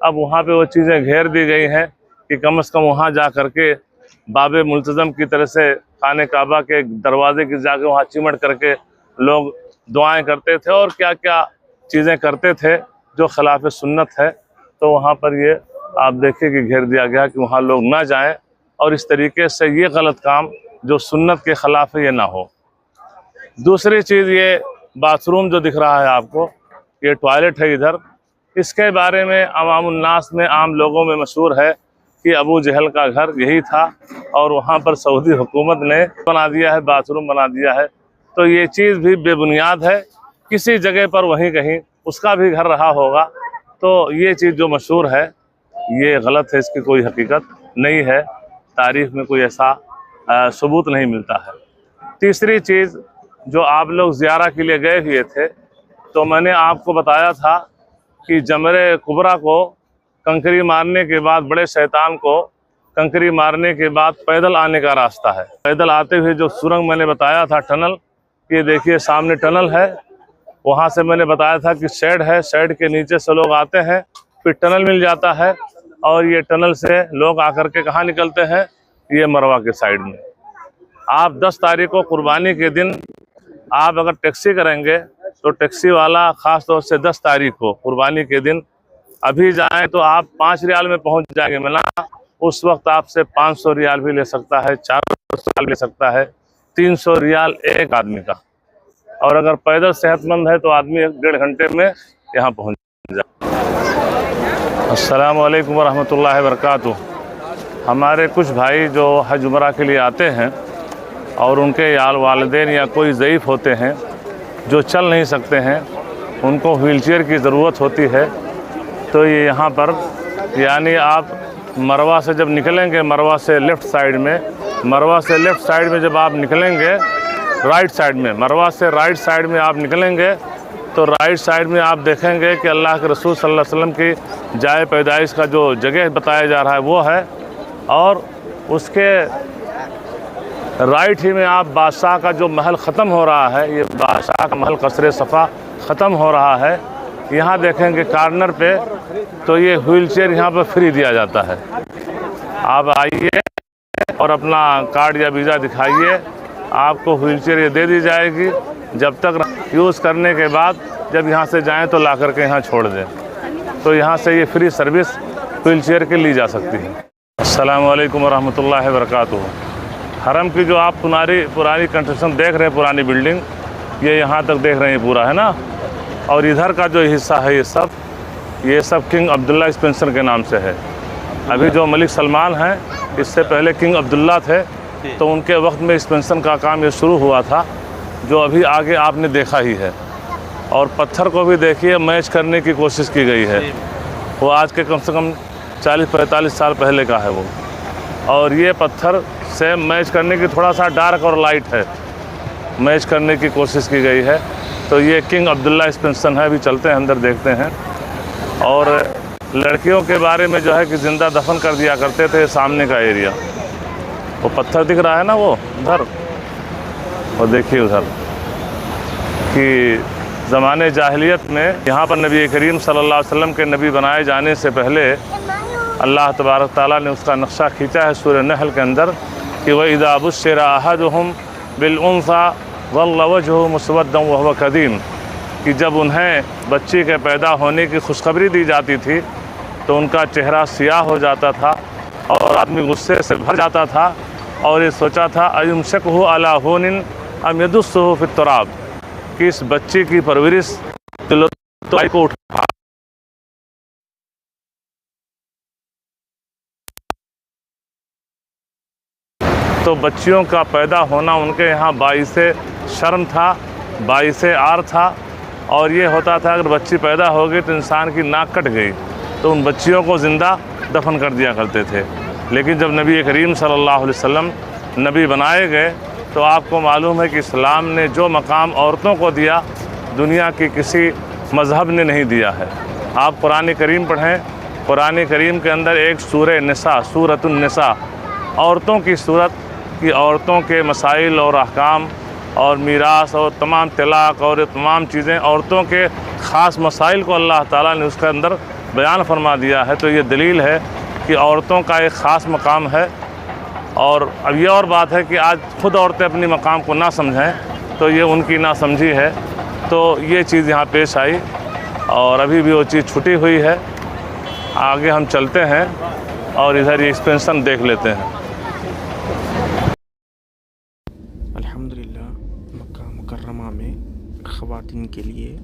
اب وہاں پہ وہ چیزیں گھیر دی گئی ہیں کہ کم از کم وہاں جا کر کے باب ملتزم کی طرح سے خانہ کعبہ کے دروازے کی جا کے وہاں چمٹ کر کے لوگ دعائیں کرتے تھے اور کیا کیا چیزیں کرتے تھے جو خلاف سنت ہے. تو وہاں پر یہ آپ دیکھیں کہ گھیر دیا گیا کہ وہاں لوگ نہ جائیں اور اس طریقے سے یہ غلط کام جو سنت کے خلاف ہے یہ نہ ہو. دوسری چیز یہ باتھ روم جو دکھ رہا ہے آپ کو، یہ ٹوائلٹ ہے ادھر، اس کے بارے میں عوام الناس میں عام لوگوں میں مشہور ہے کہ ابو جہل کا گھر یہی تھا اور وہاں پر سعودی حکومت نے بنا دیا ہے، باتھ روم بنا دیا ہے. تو یہ چیز بھی بے بنیاد ہے، کسی جگہ پر وہیں کہیں اس کا بھی گھر رہا ہوگا. تو یہ چیز جو مشہور ہے یہ غلط ہے، اس کی کوئی حقیقت نہیں ہے، تاریخ میں کوئی ایسا ثبوت نہیں ملتا ہے. تیسری چیز جو آپ لوگ زیارہ کے لیے گئے ہوئے تھے، تو میں نے آپ کو بتایا تھا کہ جمرہ کبریٰ کو کنکری مارنے کے بعد، بڑے شیطان کو کنکری مارنے کے بعد پیدل آنے کا راستہ ہے. پیدل آتے ہوئے جو سرنگ میں نے بتایا تھا، ٹنل، یہ دیکھیے سامنے ٹنل ہے، وہاں سے میں نے بتایا تھا کہ شیڈ ہے، شیڈ کے نیچے سے لوگ آتے ہیں، پھر ٹنل مل جاتا ہے اور یہ ٹنل سے لوگ آ کر کے کہاں نکلتے ہیں، یہ مروہ کے سائیڈ میں. آپ 10 تاریخ کو قربانی کے دن آپ اگر ٹیکسی کریں گے تو ٹیکسی والا خاص طور سے 10 تاریخ کو قربانی کے دن ابھی جائیں تو آپ 5 ریال میں پہنچ جائیں گے ملا. اس وقت آپ سے 500 ریال بھی لے سکتا ہے، 400 ریال لے سکتا ہے، 300 ریال ایک آدمی کا. اور اگر پیدل صحت مند ہے تو آدمی 1.5 گھنٹے میں یہاں پہنچ جائے. السلام علیکم ورحمۃ اللہ وبرکاتہ. ہمارے کچھ بھائی جو حج عمرہ کے لیے آتے ہیں اور ان کے والدین یا کوئی ضعیف ہوتے ہیں جو چل نہیں سکتے ہیں، ان کو وہیل چیئر کی ضرورت ہوتی ہے، تو یہ یہاں پر یعنی آپ مروہ سے جب نکلیں گے، مروہ سے لیفٹ سائیڈ میں جب آپ نکلیں گے، رائٹ سائیڈ میں، مروہ سے رائٹ سائیڈ میں آپ نکلیں گے تو رائٹ سائیڈ میں آپ دیکھیں گے کہ اللہ کے رسول صلی اللہ علیہ وسلم کی جائے پیدائش کا جو جگہ بتایا جا رہا ہے وہ ہے، اور اس کے رائٹ ہی میں آپ بادشاہ کا جو محل ختم ہو رہا ہے، یہ بادشاہ کا محل قصر صفا ختم ہو رہا ہے، یہاں دیکھیں گے کارنر پہ، تو یہ وہیل چیئر یہاں پہ فری دیا جاتا ہے. آپ آئیے اور اپنا کارڈ یا ویزا دکھائیے، آپ کو وہیل چیئر یہ دے دی جائے گی. جب تک یوز کرنے کے بعد جب یہاں سے جائیں تو لا کر کے یہاں چھوڑ دیں. تو یہاں سے یہ فری سروس وہیل چیئر کی لی جا سکتی ہے. السلام علیکم ورحمۃ اللہ وبرکاتہ. حرم کی جو آپ پرانی کنسٹرکشن دیکھ رہے ہیں، پرانی بلڈنگ، یہ یہاں تک دیکھ رہے ہیں پورا ہے نا، اور ادھر کا جو حصہ ہے یہ سب کنگ عبداللہ اسپینسر کے نام سے ہے. ابھی جو ملک سلمان ہیں، اس سے پہلے کنگ عبداللہ تھے، تو ان کے وقت میں اسپینسر کا کام یہ شروع ہوا تھا، جو ابھی آگے آپ نے دیکھا ہی ہے. اور پتھر کو بھی دیکھیے میچ کرنے کی کوشش کی گئی ہے، وہ آج کے کم سے کم 40-45 سال پہلے کا ہے وہ، اور یہ پتھر سے میچ کرنے کی تھوڑا سا ڈارک اور لائٹ ہے، میچ کرنے کی کوشش کی گئی ہے. تو یہ کنگ عبداللہ اسپینسن ہے. ابھی چلتے ہیں اندر دیکھتے ہیں. اور لڑکیوں کے بارے میں جو ہے کہ زندہ دفن کر دیا کرتے تھے. سامنے کا ایریا وہ پتھر دکھ رہا ہے نا، وہ ادھر، اور دیکھیے ادھر کہ زمانے جاہلیت میں یہاں پر نبی کریم صلی اللہ علیہ وسلم کے نبی بنائے جانے سے پہلے اللہ تبارک تعالیٰ نے اس کا نقشہ کھینچا ہے سورہ نحل کے اندر کہ وَإِذَا بُشِّرَ أَحَدُهُمْ بِالْأُنثَىٰ ظَلَّ وَجْهُهُ مُسْوَدًّا وَهُوَ كَظِيمٌ، کہ جب انہیں بچی کے پیدا ہونے کی خوشخبری دی جاتی تھی تو ان کا چہرہ سیاہ ہو جاتا تھا اور آدمی غصے سے بھر جاتا تھا اور یہ سوچا تھا أَيُمْسِكُهُ عَلَىٰ هُونٍ أَمْ يَدُسُّهُ فِي التُّرَابِ، کہ اس بچی کی پرورش کو اٹھا. تو بچیوں کا پیدا ہونا ان کے یہاں باعث شرم تھا، باعث عار تھا، اور یہ ہوتا تھا اگر بچی پیدا ہو گئی تو انسان کی ناک کٹ گئی تو ان بچیوں کو زندہ دفن کر دیا کرتے تھے. لیکن جب نبی کریم صلی اللہ علیہ وسلم نبی بنائے گئے تو آپ کو معلوم ہے کہ اسلام نے جو مقام عورتوں کو دیا دنیا کی کسی مذہب نے نہیں دیا ہے. آپ قرآن کریم پڑھیں، قرآن کریم کے اندر ایک سورہ نساء، سورۃ النساء، عورتوں کی صورت کی، عورتوں کے مسائل اور احکام اور میراث اور تمام طلاق اور تمام چیزیں، عورتوں کے خاص مسائل کو اللہ تعالیٰ نے اس کے اندر بیان فرما دیا ہے تو یہ دلیل ہے کہ عورتوں کا ایک خاص مقام ہے. اور اب یہ اور بات ہے کہ آج خود عورتیں اپنی مقام کو نہ سمجھیں تو یہ ان کی ناسمجھی ہے. تو یہ چیز یہاں پیش آئی اور ابھی بھی وہ چیز چھٹی ہوئی ہے. آگے ہم چلتے ہیں اور ادھر یہ ایکسپینشن دیکھ لیتے ہیں. الحمدللہ مکہ مکرمہ میں خواتین کے لیے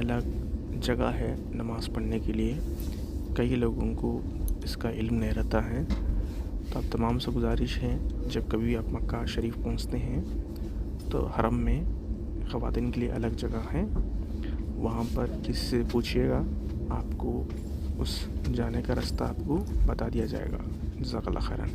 الگ جگہ ہے نماز پڑھنے کے لیے. کئی لوگوں کو اس کا علم نہیں رہتا ہے. تو آپ تمام سے گزارش ہے جب کبھی آپ مکہ شریف پہنچتے ہیں تو حرم میں خواتین کے لیے الگ جگہ ہے. وہاں پر کسی سے پوچھیے گا آپ کو اس جانے کا راستہ آپ کو بتا دیا جائے گا. جزاک اللہ خیراً.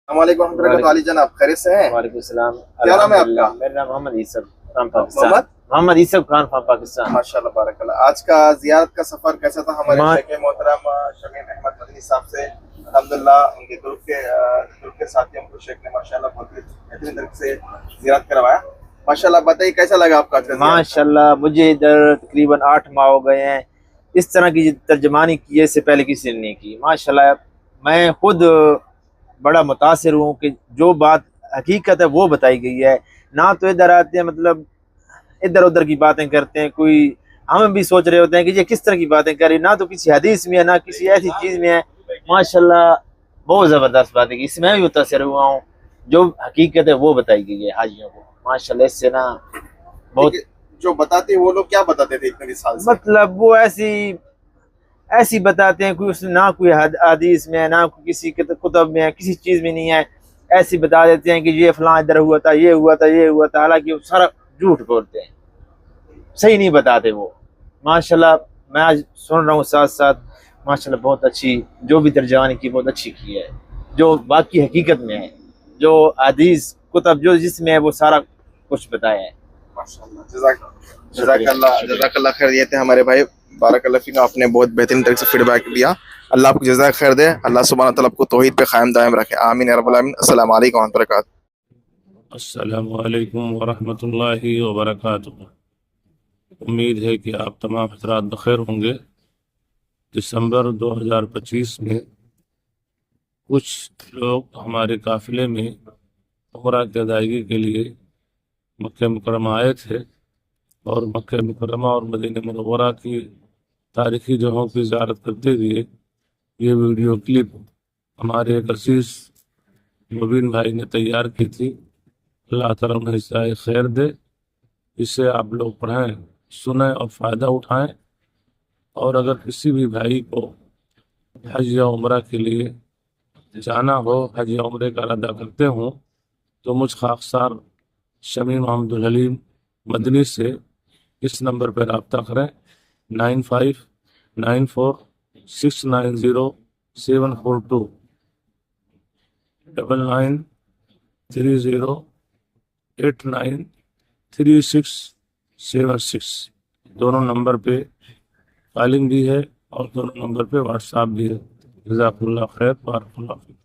السلام علیکم ورحمۃ اللہ وبرکاتہ. علی جناب خیریت سے ہیں؟ وعلیکم السلام. کیا نام ہے آپ کا؟ میرا نام محمد یوسف فرام پاکستان. محمد یوسف خان فرام پاکستان. ماشاء اللہ بارک اللہ. آج کا زیارت کا سفر کیسا تھا ہمارے شیخ محترم شمیم احمد مدنی صاحب سے؟ الحمدللہ ان کے گروپ کے ساتھی ہم کو شیخ نے ماشاء اللہ بہت بہترین طریقے سے زیارت کروایا. ماشاء اللہ بتائیے کیسا لگا آپ کا؟ ماشاء اللہ مجھے ادھر تقریباً 8 ماہ ہو گئے ہیں. اس طرح کی ترجمانی کی اس سے پہلے کسی نے نہیں کی. ماشاء اللہ میں خود بڑا متاثر ہوں کہ جو بات حقیقت ہے وہ بتائی گئی ہے. نہ تو ادھر آتے ہیں مطلب ادھر ادھر کی باتیں کرتے ہیں. کوئی ہم بھی سوچ رہے ہوتے ہیں کہ یہ کس طرح کی باتیں کریں. نہ تو کسی حدیث میں ہے نہ کسی ایسی چیز میں ہے. ماشاءاللہ بہت زبردست بات ہے. اس میں بھی متاثر ہوا ہوں. جو حقیقت ہے وہ بتائی گئی ہے حاجیوں کو. ماشاءاللہ اس سے نا بہت جو بتاتے وہ لوگ کیا بتاتے تھے اتنے سال سے؟ مطلب وہ ایسی بتاتے ہیں. کوئی اس نہ کوئی حدیث میں ہے نہ کسی کتب میں ہے کسی چیز میں نہیں ہے. ایسی بتا دیتے ہیں کہ یہ فلاں ادھر ہوا تھا یہ ہوا تھا یہ ہوا تھا. حالانکہ وہ سارا جھوٹ بولتے ہیں. صحیح نہیں بتاتے وہ. ماشاءاللہ میں آج سن رہا ہوں ساتھ ساتھ. ماشاءاللہ بہت اچھی جو بھی ترجمانی کی بہت اچھی کی ہے. جو باقی حقیقت میں ہے جو حدیث کتب جو جس میں ہے وہ سارا کچھ بتایا ہے. جزاک اللہ خیر. یہ تھے ہمارے بھائی بارک اللہ فیک. آپ نے بہت بہترین طریقے سے فیڈ بیک دیا. اللہ آپ کو جزاک خیر دے. اللہ سبحانہ تعالیٰ آپ کو توحید پہ قائم دائم رکھے. آمین یا رب العالمین. السلام علیکم ورحمۃ اللہ وبرکاتہ. السلام علیکم ورحمۃ اللہ وبرکاتہ. امید ہے کہ آپ تمام حضرات بخیر ہوں گے. دسمبر 2025 میں کچھ لوگ ہمارے قافلے میں عمرہ کی ادائیگی کے لیے مکہ مکرمہ آئے تھے اور مکہ مکرمہ اور مدینہ منورہ کی تاریخی جگہوں کی زیارت کرتے ہوئے یہ ویڈیو کلپ ہمارے ایک عزیز مبین بھائی نے تیار کی تھی. اللہ تعالیٰ انہیں جزائے خیر دے. اسے آپ لوگ پڑھیں سنیں اور فائدہ اٹھائیں. اور اگر کسی بھی بھائی کو حج یا عمرہ کے لیے جانا ہو حج یا عمرے کا ارادہ کرتے ہوں تو مجھ خاکسار شمیم محمد الحلیم مدنی سے اس نمبر پر رابطہ کریں 9594690742 9930893676. دونوں نمبر پہ کالنگ بھی ہے اور دونوں نمبر پہ واٹس ایپ بھی ہے. جزاک اللہ خیر. بارک اللہ فیک.